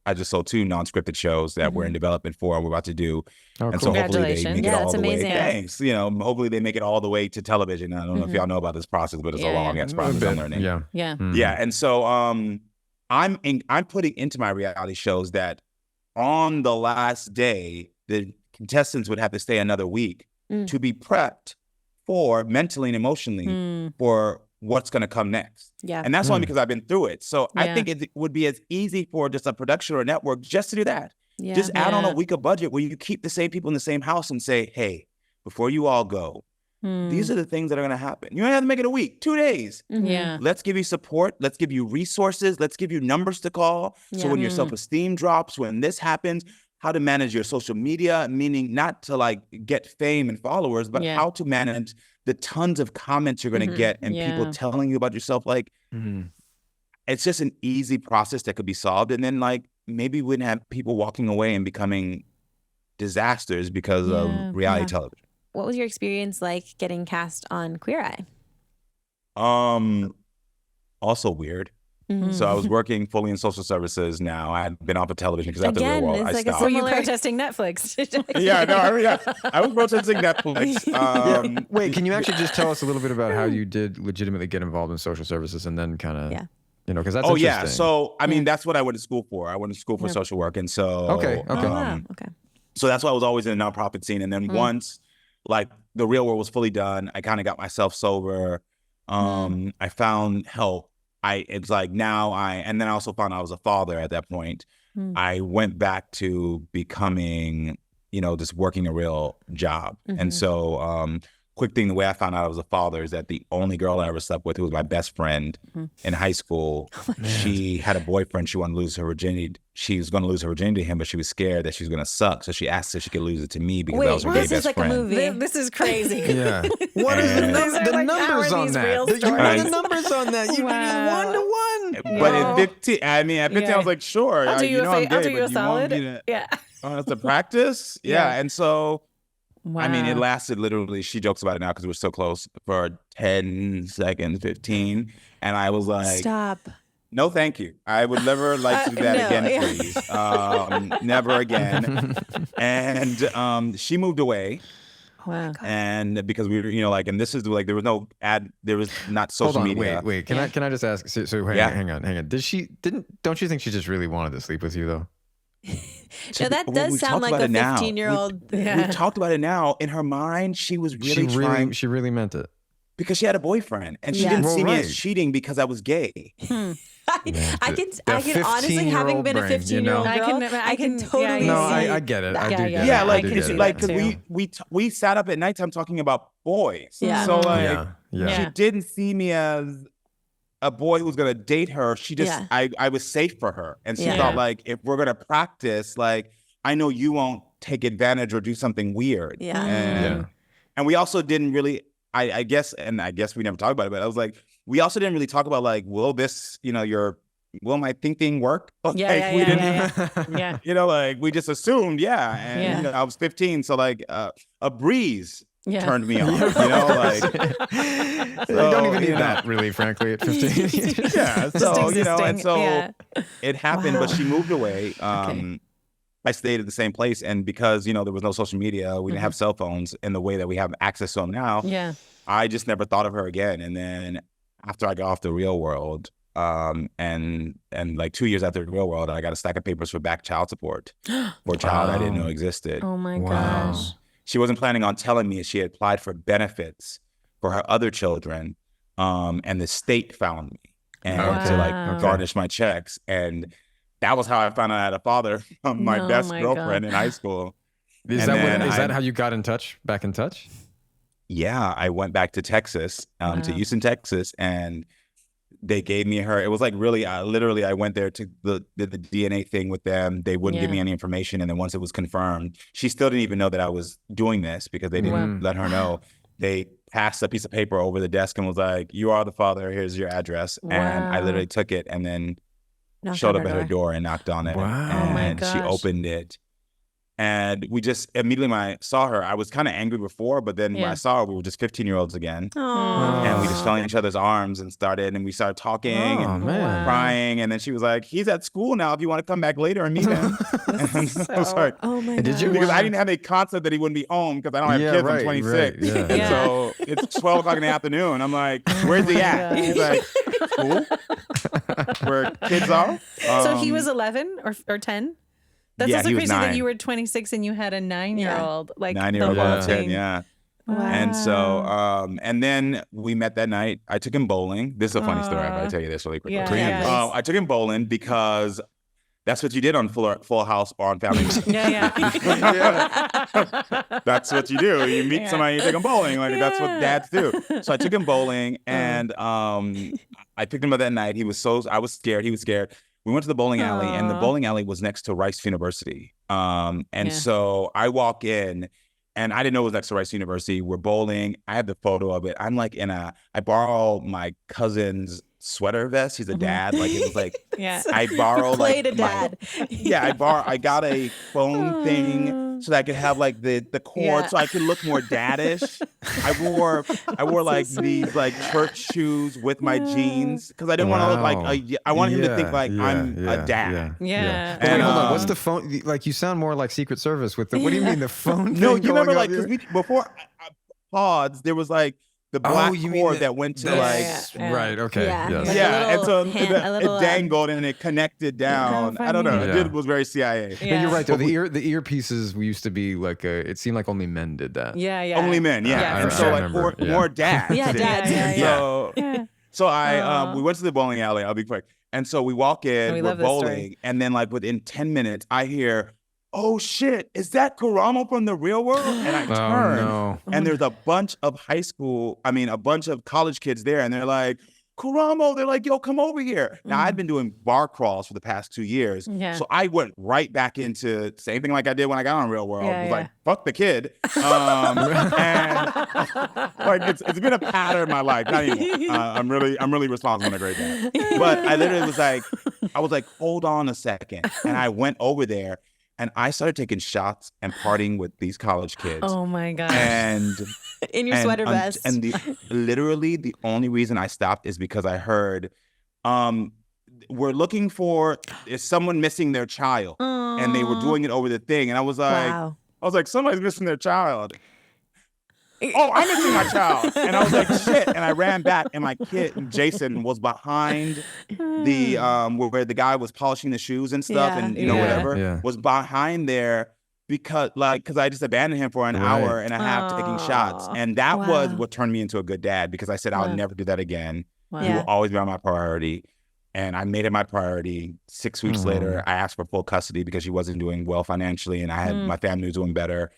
I just sold 2 non-scripted shows that we're in development for, and we're about to do. Oh, And cool. so hopefully they Congratulations. make it Yeah, all that's the way. amazing. Thanks. Hopefully they make it all the way to television. I don't know if y'all know about this process, but it's a long ass process. I'm learning. Yeah. Yeah. Yeah. And so I'm putting into my reality shows that on the last day, the contestants would have to stay another week to be prepped for mentally and emotionally for what's going to come next. Yeah. And that's only because I've been through it. So I think it would be as easy for just a production or a network just to do that. Yeah. Just add on a week of budget where you keep the same people in the same house and say, hey, before you all go, these are the things that are going to happen. You don't have to make it a week, 2 days. Yeah. Let's give you support. Let's give you resources. Let's give you numbers to call. So when your self-esteem drops, when this happens, how to manage your social media, meaning not to like get fame and followers, but how to manage the tons of comments you're going to get and people telling you about yourself. Like, it's just an easy process that could be solved. And then like, maybe we wouldn't have people walking away and becoming disasters because of reality television. What was your experience like getting cast on Queer Eye? Also weird. So I was working fully in social services now. I had been off of television because after the real world, I stopped. Were you protesting Netflix? I was protesting Netflix. Wait, can you actually just tell us a little bit about how you did legitimately get involved in social services and then kind of, you know, because that's interesting. So, I mean, that's what I went to school for. I went to school for social work. And so, okay. So that's why I was always in the nonprofit scene. And then once like the real world was fully done, I kind of got myself sober. I found help. It's like now and then I also found I was a father at that point. I went back to becoming, you know, just working a real job. And so, quick thing, the way I found out I was a father is that the only girl I ever slept with, who was my best friend in high school, she had a boyfriend. She wanted to lose her virginity. She was going to lose her virginity to him, but she was scared that she was going to suck. So she asked if she could lose it to me because I was her gay best friend. This is like a movie. This is crazy. What is the numbers on that? You know the numbers on that. You did it 1-to-1. But at 15, at 15, I was like, sure. I'll do you a solid. It's a practice. And so, I mean, it lasted literally, she jokes about it now because we're so close, for 10 seconds, 15. And I was like, stop. No, thank you. I would never like to do that again, please. Never again. And she moved away. Wow. And because we were, you know, like, and this is like, there was no there was not social media. Wait. Can I just ask? So hang on. Don't you think she just really wanted to sleep with you though? No, that does sound like a 15-year-old. We talked about it now. In her mind, she was really trying. She really meant it. Because she had a boyfriend, and she didn't see me as cheating because I was gay. I can honestly, having been a 15-year-old girl, I can totally see. No, I get it. I do get it. Like, because we sat up at nighttime talking about boys. Yeah. So like, she didn't see me as a boy who was gonna date her. She just, I was safe for her, and she thought like, if we're gonna practice, like, I know you won't take advantage or do something weird. And we also didn't really. I guess we never talked about it, but I was like, we also didn't really talk about like, will this, you know, will my thing work? Like, you know, like we just assumed, and you know, I was 15, so like a breeze turned me on, you know, like you don't even need that really, frankly, at 15. So you know, and so it happened, but she moved away. I stayed at the same place, and because, you know, there was no social media, we didn't have cell phones in the way that we have access to them now. I just never thought of her again. And then after I got off the real world, and like 2 years after the real world, I got a stack of papers for back child support for a child I didn't know existed. Oh my gosh. She wasn't planning on telling me. She had applied for benefits for her other children, and the state found me and to like garnish my checks. And that was how I found out I had a father from my best girlfriend in high school. Is that how you got back in touch? Yeah, I went back to Texas, to Houston, Texas, and they gave me her. It was like really, literally, I went there to the DNA thing with them. They wouldn't give me any information. And then once it was confirmed, she still didn't even know that I was doing this because they didn't let her know. They passed a piece of paper over the desk and was like, you are the father. Here's your address. And I literally took it and then showed up at her door and knocked on it. And she opened it. And we just immediately, when I saw her, I was kind of angry before, but then when I saw her, we were just 15-year-olds again. And we just fell in each other's arms and we started talking and crying. And then she was like, he's at school now if you want to come back later and meet him. And I was like, oh my God. Did you? Because I didn't have a concept that he wouldn't be home because I don't have kids. I'm 26. And so it's 12 o'clock in the afternoon. I'm like, where's he at? He's like, school. where kids are. So he was 11 or 10? That's Yeah, also he was crazy 9. that you were 26 and you had a 9-year-old. Like 9-year-old, the whole 10, thing. yeah. Wow. And so, and then we met that night. I took him bowling. This is a funny story. I'm going to tell you this really quickly. Yeah, Please. yeah. I took him bowling because that's what you did on Full House or on Family Matters. Yeah. That's what you do. You meet somebody, you take them bowling. Like that's what dads do. So I took him bowling, and I picked him up that night. I was scared. He was scared. We went to the bowling alley, and the bowling alley was next to Rice University. So I walk in, and I didn't know it was next to Rice University. We're bowling. I have the photo of it. I'm like I borrow my cousin's sweater vest. He's a dad. Like it was like, I borrowed like Played a dad. I got a phone thing so that I could have like the cord so I could look more daddish. I wore like these like church shoes with my jeans because I didn't want to look like I wanted him to think like I'm a dad. Yeah. Wait, hold on. What's the phone? Like you sound more like Secret Service with the. What do you mean the phone? No, thing you remember going like on because before pods there was like the black cord that went to right. Okay. Yeah. Yes. Like yeah, and so it it dangled and it connected down. I don't know. It was very CIA. Yeah. You're right though. The earpieces used to be like it seemed like only men did that. Yeah. Only men. Yeah. For so sure. like more dads. Yeah, dads. So we went to the bowling alley. I'll be quick. And so we walk in, we're bowling, and then like within 10 minutes, I hear, "Oh shit, is that Karamo from the real world?" And I turn, and there's a bunch of a bunch of college kids there, and they're like, "Karamo," they're like, "Yo, come over here." Now, I'd been doing bar crawls for the past 2 years, so I went right back into same thing like I did when I got on Real World. It was like, fuck the kid. And like it's been a pattern in my life. Not anymore. I'm really responsible and a great dad. But I literally was like, hold on a second. And I went over there. And I started taking shots and partying with these college kids. Oh my God. And in your sweater vest. And literally the only reason I stopped is because I heard, we're looking for, is someone missing their child? Aww. And they were doing it over the thing. And I was like, somebody's missing their child. Oh, I'm missing my child. And I was like, shit. And I ran back, and my kid, Jason, was behind the where the guy was polishing the shoes and stuff and whatever, was behind there because I just abandoned him for an hour and a half taking shots. And that was what turned me into a good dad, because I said, I'll never do that again. He will always be on my priority. And I made it my priority. 6 weeks later, I asked for full custody because she wasn't doing well financially, and I had my family was doing better.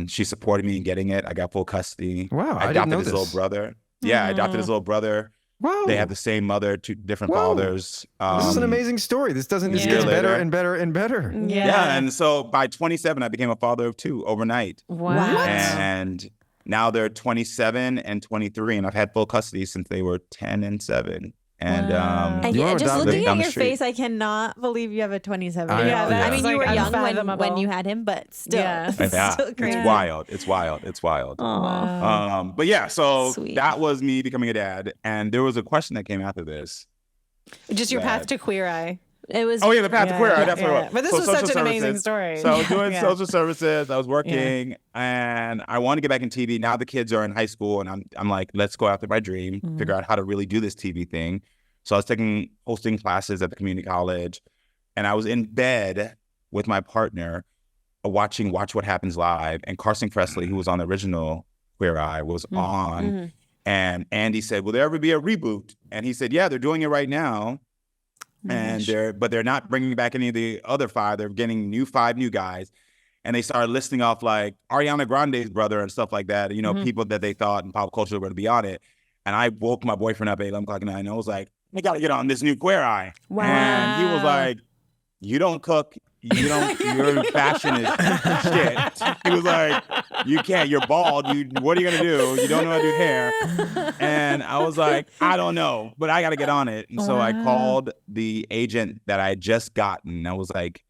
She supported me in getting it. I got full custody. Wow, I adopted his little brother. Yeah, I adopted his little brother. Wow. They have the same mother, 2 different fathers. This is an amazing story. This gets better and better and better. Yeah, and so by 27, I became a father of 2 overnight. Wow. And now they're 27 and 23, and I've had full custody since they were 10 and 7. And just looking at your face, I cannot believe you have a 27-year-old. I mean, you were young when you had him, but still, still crazy. It's wild. But yeah, so that was me becoming a dad. And there was a question that came after this. Just your path to Queer Eye. It was. Oh yeah, the path to Queer Eye. That's what it was. But this was such an amazing story. So I was doing social services. I was working, and I wanted to get back in TV. Now the kids are in high school, and I'm like, let's go after my dream, figure out how to really do this TV thing. So I was hosting classes at the community college, and I was in bed with my partner watching Watch What Happens Live, and Carson Kressley, who was on the original Queer Eye, was on, and Andy said, will there ever be a reboot? And he said, yeah, they're doing it right now. And they're not bringing back any of the other 5. They're getting 5 new guys. And they started listing off like Ariana Grande's brother and stuff like that, people that they thought in pop culture were going to be on it. And I woke my boyfriend up at 11 o'clock at night, and I was like, I got to get on this new Queer Eye. Wow. And he was like, you don't cook. Your fashion is shit. He was like, you can't, you're bald. What are you going to do? You don't know how to do hair. And I was like, I don't know, but I got to get on it. And so I called the agent that I had just gotten. I was like,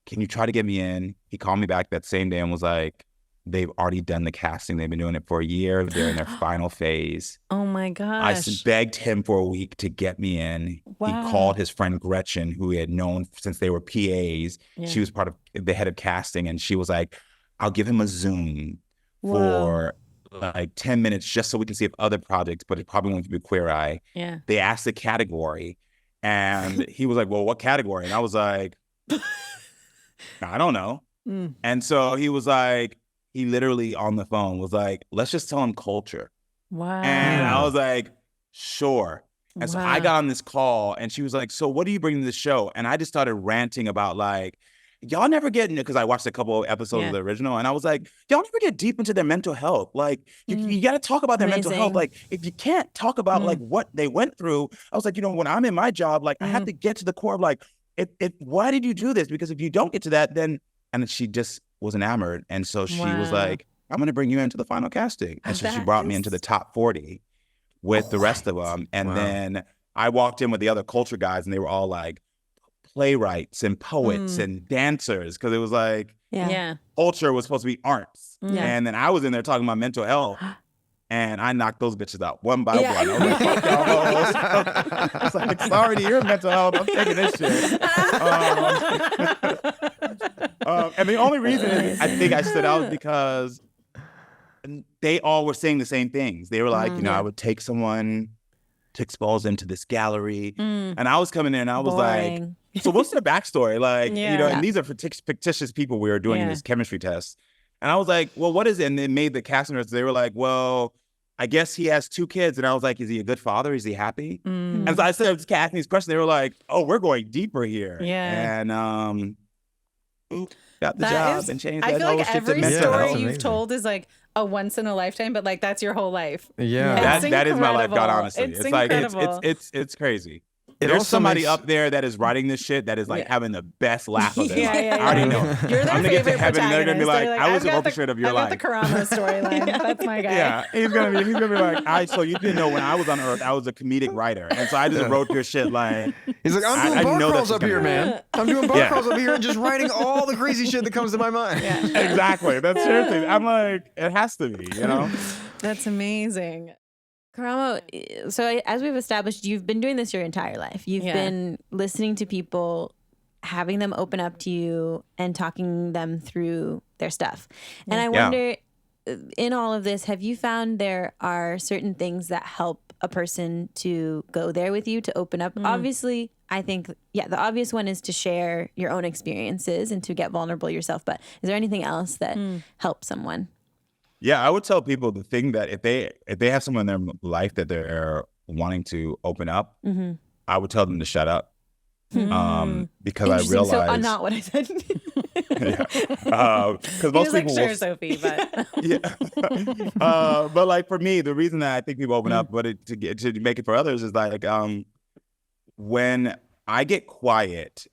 can you try to get me in? He called me back that same day and was like, they've already done the casting. They've been doing it for a year. They're in their final phase. Oh my gosh. I begged him for a week to get me in. Wow. He called his friend Gretchen, who he had known since they were PAs. Yeah. She was part of the head of casting. And she was like, I'll give him a Zoom for like 10 minutes just so we can see if other projects, but it probably won't be Queer Eye. Yeah. They asked the category. And he was like, well, what category? And I was like, I don't know. And so he was like, he literally on the phone was like, let's just tell him culture. Wow. And I was like, sure. And so I got on this call and she was like, so what do you bring to the show? And I just started ranting about like, y'all never get into, because I watched a couple of episodes of the original, and I was like, y'all never get deep into their mental health. Like, you got to talk about their mental health. Like, if you can't talk about like what they went through, I was like, you know, when I'm in my job, like I have to get to the core of like, why did you do this? Because if you don't get to that, then, and she just was enamored. And so she was like, I'm going to bring you into the final casting. And so she brought me into the top 40 with the rest of them. And then I walked in with the other culture guys, and they were all like, playwrights and poets and dancers, because it was like culture was supposed to be arts. And then I was in there talking about mental health, and I knocked those bitches out one by one. I was like, fuck y'all. I was like, sorry to your mental health, I'm taking this shit. And the only reason I think I stood out is because they all were saying the same things. They were like, you know, I would take someone to expose them to this gallery. And I was coming in and I was like, so what's their backstory? Like, you know, and these are fictitious people we were doing this chemistry test. And I was like, well, what is it? And they made the casting notes. They were like, well, I guess he has 2 kids. And I was like, is he a good father? Is he happy? And so I started asking these questions. They were like, oh, we're going deeper here. And got the job and changed that. I feel like every story you've told is like a once in a lifetime, but like that's your whole life. Yeah. That is my life, God, honestly. It's like, it's crazy. There's somebody up there that is writing this shit that is like having the best laugh of their life. I already know. You're their I'm gonna get to favorite heaven and they're gonna be like, I was the I've got orchestrator of your life. I've got the Karamo storyline. That's my guy. Yeah, he's gonna be like, so you didn't know when I was on Earth, I was a comedic writer, and so I just wrote your shit like. He's like, I'm doing bar crawls up here, man. I'm doing bar crawls up here and just writing all the crazy shit that comes to my mind. Exactly. That's seriously. I'm like, it has to be, you know. That's amazing. Karamo, so as we've established, you've been doing this your entire life. You've been listening to people, having them open up to you and talking them through their stuff. And I wonder, in all of this, have you found there are certain things that help a person to go there with you, to open up? Obviously, I think, the obvious one is to share your own experiences and to get vulnerable yourself. But is there anything else that helps someone? Yeah, I would tell people the thing that if they have someone in their life that they're wanting to open up, I would tell them to shut up. Because I realized so not what I said. Because most people sure, Sophie, but but like for me, the reason that I think people open up, but to make it for others is like when I get quiet,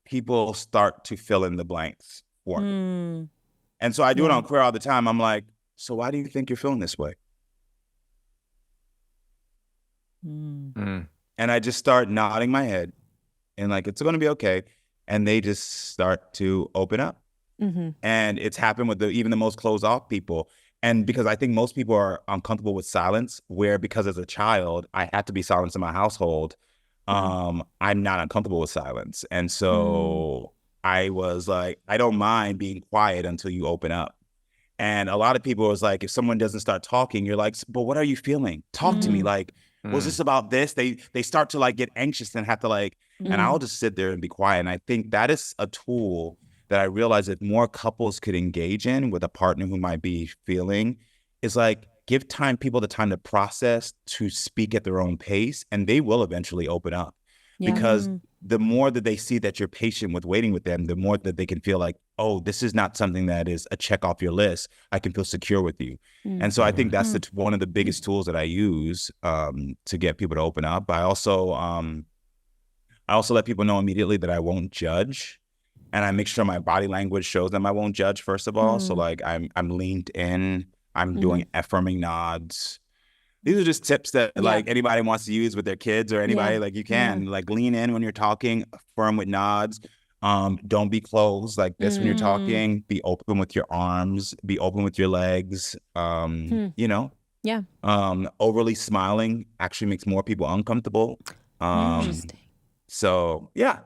people start to fill in the blanks for me. And so I do it on Queer all the time. I'm like, so why do you think you're feeling this way? And I just start nodding my head and like, it's going to be okay. And they just start to open up. And it's happened with even the most closed off people. And because I think most people are uncomfortable with silence, where because as a child, I had to be silenced in my household. I'm not uncomfortable with silence. And so I was like, I don't mind being quiet until you open up. And a lot of people was like, if someone doesn't start talking, you're like, but what are you feeling? Talk to me. Like, was this about this? They start to like get anxious and have to like, and I'll just sit there and be quiet. And I think that is a tool that I realize that more couples could engage in with a partner who might be feeling, is like, give people the time to process, to speak at their own pace, and they will eventually open up. Because the more that they see that you're patient with waiting with them, the more that they can feel like, oh, this is not something that is a check off your list. I can feel secure with you. And so I think that's one of the biggest tools that I use to get people to open up. I also let people know immediately that I won't judge. And I make sure my body language shows them I won't judge, first of all. So like I'm leaned in, I'm doing affirming nods. These are just tips that like anybody wants to use with their kids or anybody, like you can like lean in when you're talking, affirm with nods. Don't be closed like this when you're talking. Be open with your arms, be open with your legs. You know? Overly smiling actually makes more people uncomfortable. Interesting. So yeah.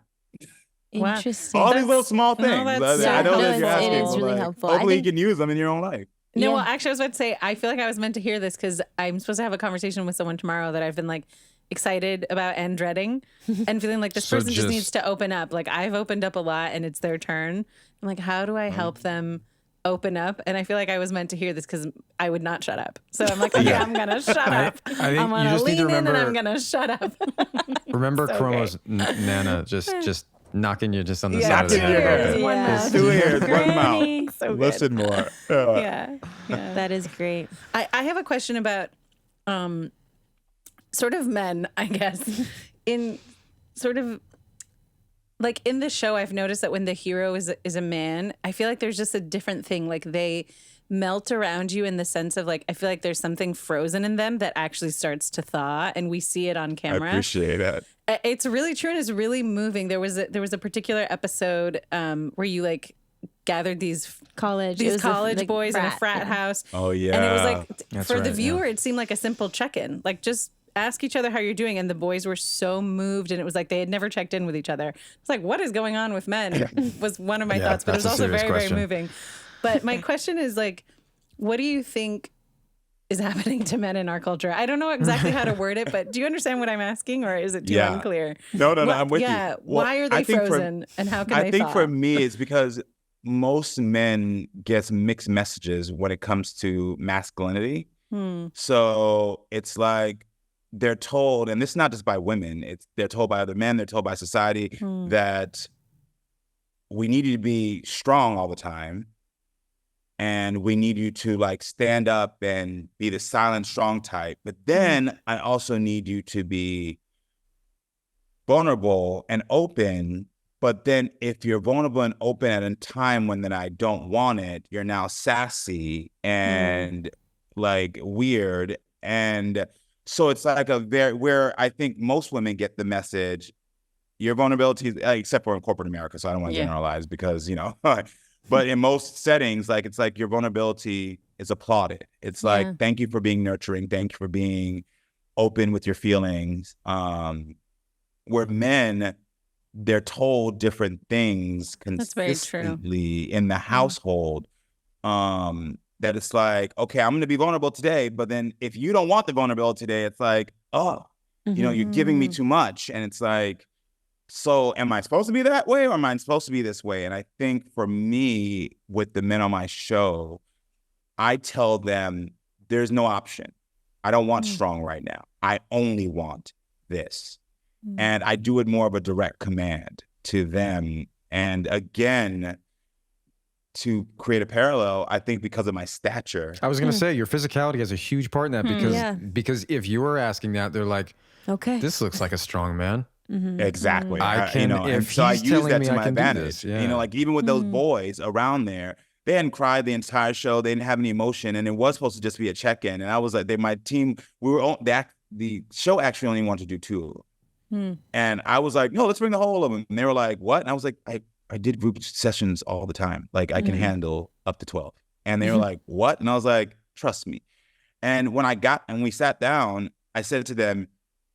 Interesting. All these little small things. No, I know that you're asking. It is really helpful. Hopefully you can use them in your own life. No, well, actually, I was about to say, I feel like I was meant to hear this because I'm supposed to have a conversation with someone tomorrow that I've been like excited about and dreading, and feeling like this person just needs to open up. Like I've opened up a lot and it's their turn. I'm like, how do I help them open up? And I feel like I was meant to hear this because I would not shut up. So I'm like, okay, I'm gonna shut up. I'm gonna lean in and I'm gonna shut up. Remember So Karomo's Nana just knocking you just on the side of the Knocking head. you. One mouth. 2 ears, 1 Granny. mouth. So good. Listen more. Yeah. That is great. I have a question about sort of men, I guess. In sort of like in the show, I've noticed that when the hero is a man, I feel like there's just a different thing. Like they melt around you in the sense of like, I feel like there's something frozen in them that actually starts to thaw, and we see it on I camera. appreciate that. It's really true and it's really moving. There was a particular episode where you like gathered these College boys in a frat house. Oh, yeah. And it was like That's for the right, viewer, it seemed like a simple check-in. Like just ask each other how you're doing. And the boys were so moved, and it was like they had never checked in with each other. It's like, what is going on with men? Was one of my thoughts, but it was that's a also serious very, question. very moving. But my question is like, what do you think is happening to men in our culture? I don't know exactly how to word it, but do you understand what I'm asking, or is it too unclear? No, I'm with you. Yeah. Well, Why are they I think frozen, and how can I they think thaw? for me, it's because most men get mixed messages when it comes to masculinity. So it's like they're told, and this is not just by women, they're told by other men, they're told by society that we need you to be strong all the time. And we need you to like stand up and be the silent, strong type. But then I also need you to be vulnerable and open. But then if you're vulnerable and open at a time when then I don't want it, you're now sassy and like weird. And so it's like where I think most women get the message, your vulnerability, except for in corporate America. So I don't want to generalize because, you know, but in most settings, like it's like your vulnerability is applauded. It's like, thank you for being nurturing. Thank you for being open with your feelings. Where men, they're told different things consistently in the household. That it's like, okay, I'm going to be vulnerable today. But then if you don't want the vulnerability today, it's like, oh, you know, you're giving me too much. And it's like, so am I supposed to be that way, or am I supposed to be this way? And I think for me, with the men on my show, I tell them there's no option. I don't want strong right now. I only want this. And I do it more of a direct command to them. And again, to create a parallel, I think because of my stature. I was going to say your physicality has a huge part in that because if you were asking that, they're like, okay, this looks like a strong man. Exactly. I can, you know, and if so I he's use telling that me to I my can do advantage. this, You know, like even with those boys around there, they hadn't cried the entire show. They didn't have any emotion, and it was supposed to just be a check-in. And I was like, my team, the show actually only wanted to do 2 of them. And I was like, no, let's bring the whole of them. And they were like, what? And I was like, I did group sessions all the time. Like I can handle up to 12. And they were like, what? And I was like, trust me. And when we sat down, I said to them,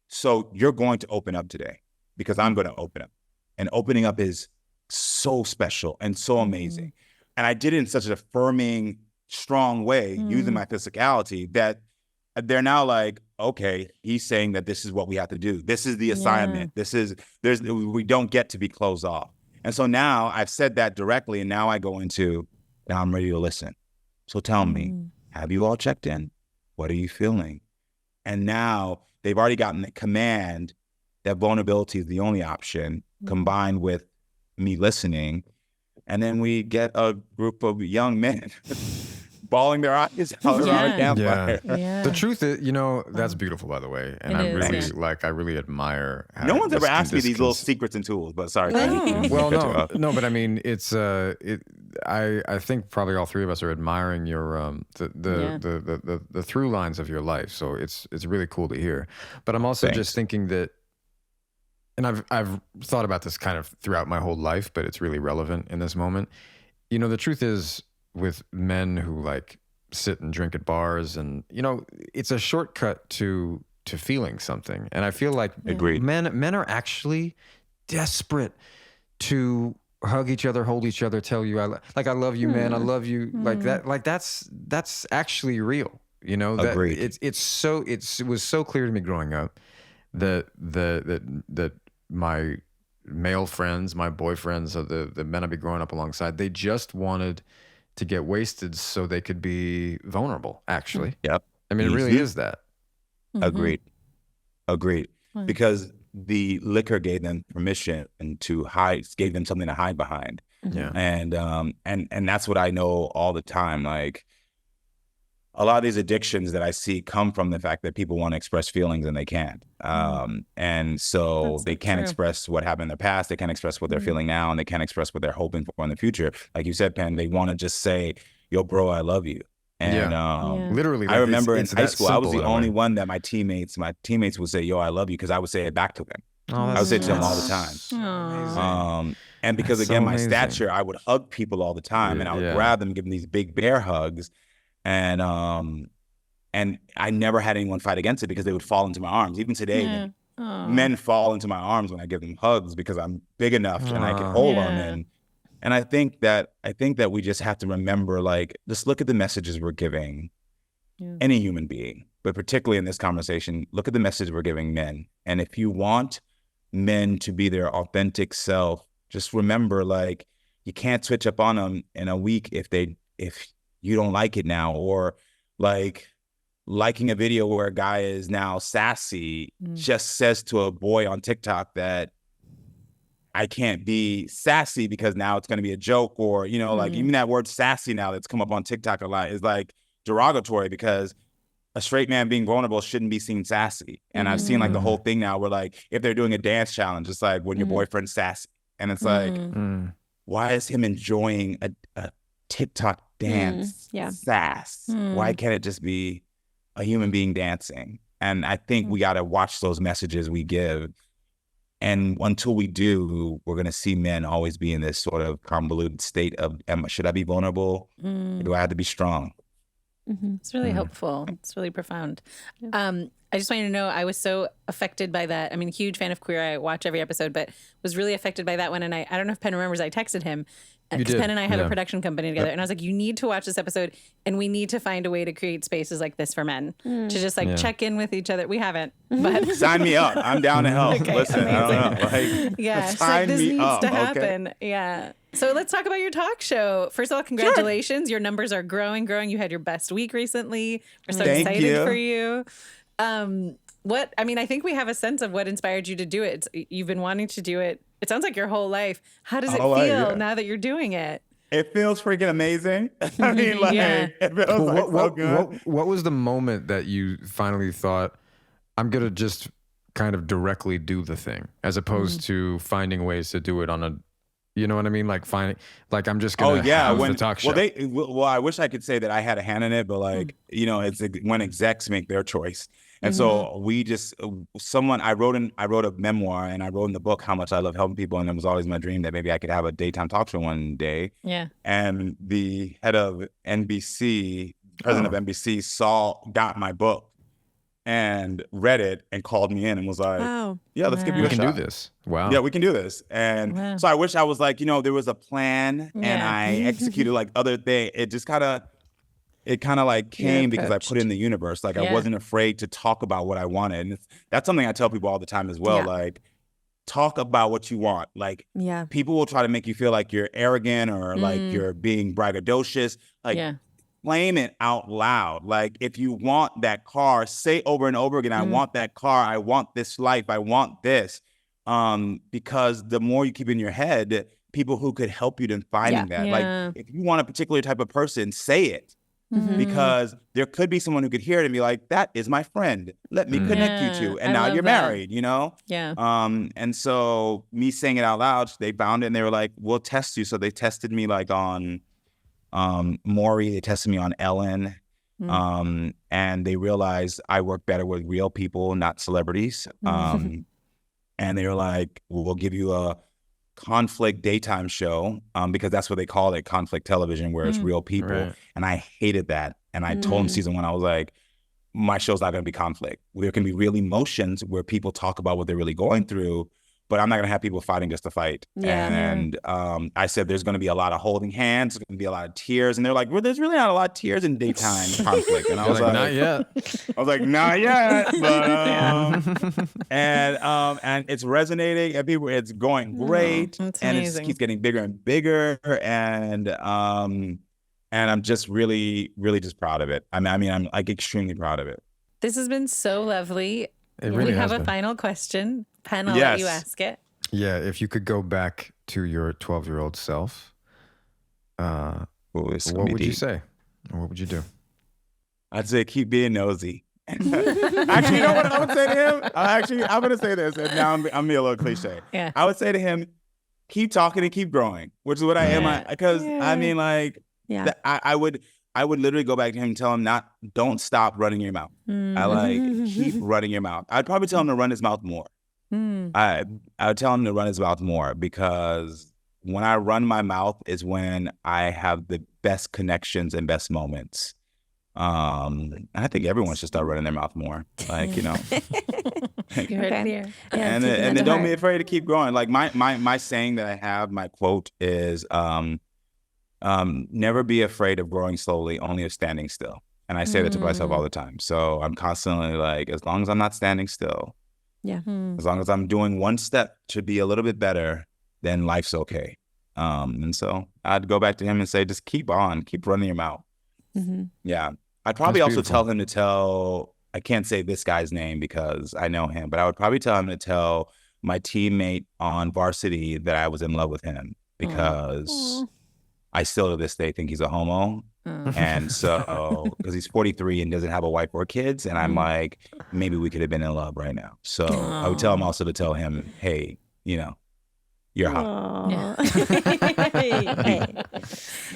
so you're going to open up today because I'm going to open up. And opening up is so special and so amazing. And I did it in such an affirming, strong way, using my physicality, that they're now like, okay, he's saying that this is what we have to do. This is the assignment. We don't get to be closed off. And so now I've said that directly, and now I go into, now I'm ready to listen. So tell me, have you all checked in? What are you feeling? And now they've already gotten the command that vulnerability is the only option, combined with me listening. And then we get a group of young men bawling their eyes out around a campfire. The truth is, you know, that's beautiful, by the way. And I really admire how no one's ever asked me these little secrets and tools, but sorry. Well, no, but I mean, it's I think probably all 3 of us are admiring your the through lines of your life. So it's really cool to hear. But I'm also just thinking that, and I've thought about this kind of throughout my whole life, but it's really relevant in this moment. You know, the truth is, with men who like sit and drink at bars, and you know, it's a shortcut to feeling something. And I feel like men are actually desperate to hug each other, hold each other, tell you I love you, man, I love you, like that. Like that's actually real. You know, that Agreed. it was so clear to me growing up that my male friends, my boyfriends, or the men I'd be growing up alongside, they just wanted to get wasted so they could be vulnerable, actually. Yep. I mean, it really is that. Agreed. Because the liquor gave them permission to hide, gave them something to hide behind. Yeah. And that's what I know all the time. Like, a lot of these addictions that I see come from the fact that people want to express feelings and they can't. And so they can't express what happened in their past. They can't express what they're feeling now, and they can't express what they're hoping for in the future. Like you said, Pen, they want to just say, yo, bro, I love you. And literally, I remember in high school, I was the only one that my teammates would say, yo, I love you, because I would say it back to them. I would say it to them all the time. And because, again, my stature, I would hug people all the time, and I would grab them, give them these big bear hugs. And I never had anyone fight against it, because they would fall into my arms. Even today, men fall into my arms when I give them hugs, because I'm big enough and I can hold them. And I think that we just have to remember, like, just look at the messages we're giving any human being, but particularly in this conversation, look at the message we're giving men. And if you want men to be their authentic self, just remember, like, you can't switch up on them in a week if you don't like it now, or like liking a video where a guy is now sassy just says to a boy on TikTok that I can't be sassy because now it's going to be a joke, or, you know, like, even that word sassy now that's come up on TikTok a lot is like derogatory, because a straight man being vulnerable shouldn't be seen sassy. And I've seen like the whole thing now where, like, if they're doing a dance challenge, it's like when your boyfriend's sassy, and it's like, why is him enjoying a TikTok dance sass? Why can't it just be a human being dancing? And I think we got to watch those messages we give. And until we do, we're going to see men always be in this sort of convoluted state of, should I be vulnerable? Or do I have to be strong? It's really helpful. It's really profound. I just want you to know, I was so affected by that. I mean, huge fan of Queer. I watch every episode, but was really affected by that one. And I don't know if Penn remembers, I texted him, because Penn and I have a production company together. And I was like, you need to watch this episode, and we need to find a way to create spaces like this for men to just like check in with each other. We haven't, but sign me up. I'm down to help. Okay, listen, amazing. I don't know. Like, sign this me needs up. to happen. Okay. Yeah. So let's talk about your talk show. First of all, congratulations. Your numbers are growing. You had your best week recently. We're so excited for you. I think we have a sense of what inspired you to do it. You've been wanting to do it. It sounds like your whole life. How does it feel now that you're doing it? It feels freaking amazing. I mean, like, it feels like so good. What was the moment that you finally thought, I'm going to just kind of directly do the thing, as opposed to finding ways to do it on a, you know what I mean? Like I'm just going to have the talk show. Well, I wish I could say that I had a hand in it, but like, you know, it's when execs make their choice. And so we just, I wrote a memoir, and I wrote in the book how much I love helping people. And it was always my dream that maybe I could have a daytime talk show one day. Yeah. And the head of NBC, president of NBC, got my book and read it and called me in and was like, yeah, let's give you a shot. We can do this. Wow. Yeah, we can do this. And so I wish I was like, you know, there was a plan and I executed like other things. It just kind of like came because I put it in the universe. Like I wasn't afraid to talk about what I wanted. And that's something I tell people all the time as well. Like, talk about what you want. Like, people will try to make you feel like you're arrogant or like you're being braggadocious. Like, claim it out loud. Like, if you want that car, say over and over again, I want that car. I want this life. I want this. Because the more you keep in your head, people who could help you in finding that. Like, if you want a particular type of person, say it. Because there could be someone who could hear it and be like, that is my friend. Let me connect you to. And now you're married, you know? Yeah. And so me saying it out loud, they found it and they were like, we'll test you. So they tested me like on Maury, they tested me on Ellen. And they realized I work better with real people, not celebrities. And they were like, we'll give you a conflict daytime show, because that's what they call it, conflict television, where it's real people. Right. And I hated that. And I told them season 1, I was like, my show's not going to be conflict. There can be real emotions where people talk about what they're really going through, but I'm not going to have people fighting just to fight. Yeah. And I said, there's going to be a lot of holding hands. There's going to be a lot of tears. And they're like, well, there's really not a lot of tears in daytime conflict. And I was like, not yet. I was like, not yet. But, and it's resonating and people, it's going great. That's and amazing. it keeps getting bigger and bigger. And I'm just really, really just proud of it. I mean, I'm like extremely proud of it. This has been so lovely. It really we has have a been. final question. Pen, I'll let you ask it. Yeah, if you could go back to your 12-year-old self, what would you say? Or what would you do? I'd say keep being nosy. Actually, you know what I would say to him? I'm going to say this, and now I'm being a little cliche. Yeah. I would say to him, keep talking and keep growing, which is what I am. Because I mean, like, I would literally go back to him and tell him don't stop running your mouth. Keep running your mouth. I'd probably tell him to run his mouth more. I would tell him to run his mouth more because when I run my mouth is when I have the best connections and best moments. I think everyone should start running their mouth more. Like, you know. You heard it here. And then don't be afraid to keep growing. Like my saying that I have, my quote is never be afraid of growing slowly, only of standing still. And I say that to myself all the time. So I'm constantly like, as long as I'm not standing still, as long as I'm doing one step to be a little bit better, then life's okay. And so I'd go back to him and say, just keep on, keep running your mouth. Yeah. I'd probably also tell him to tell, I can't say this guy's name because I know him, but I would probably tell him to tell my teammate on varsity that I was in love with him because I still to this day think he's a homo. And so, because he's 43 and doesn't have a wife or kids. And I'm like, maybe we could have been in love right now. So I would tell him also to tell him, hey, you know, you're hot.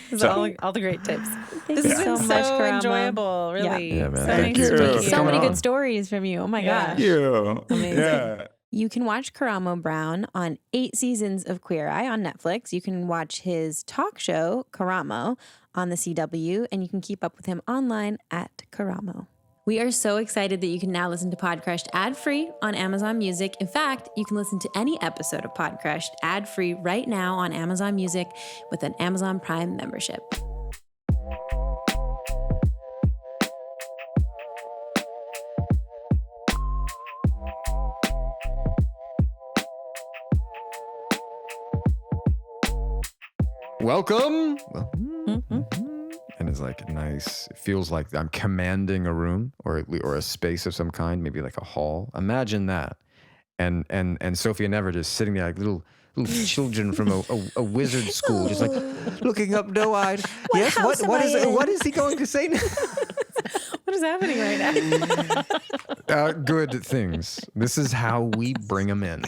These are all the great tips. Thank This you has been so so much, Karamo. enjoyable, really. Yeah, man. So Thank nice you. to meet you. So many Come on. good stories from you. Oh my Yeah. gosh. Thank you. Amazing. Yeah. You can watch Karamo Brown on 8 seasons of Queer Eye on Netflix. You can watch his talk show, Karamo, on the CW, and you can keep up with him online at Karamo. We are so excited that you can now listen to Podcrushed ad-free on Amazon Music. In fact, you can listen to any episode of Podcrushed ad-free right now on Amazon Music with an Amazon Prime membership. Welcome. And it's like nice. It feels like I'm commanding a room or a space of some kind, maybe like a hall. Imagine that. And Sophia Never just sitting there like little children from a wizard school, just like looking up doe-eyed. Yes, what is he going to say now? What is happening right now? Good things. This is how we bring them in.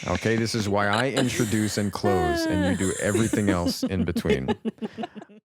Okay, this is why I introduce and close, and you do everything else in between.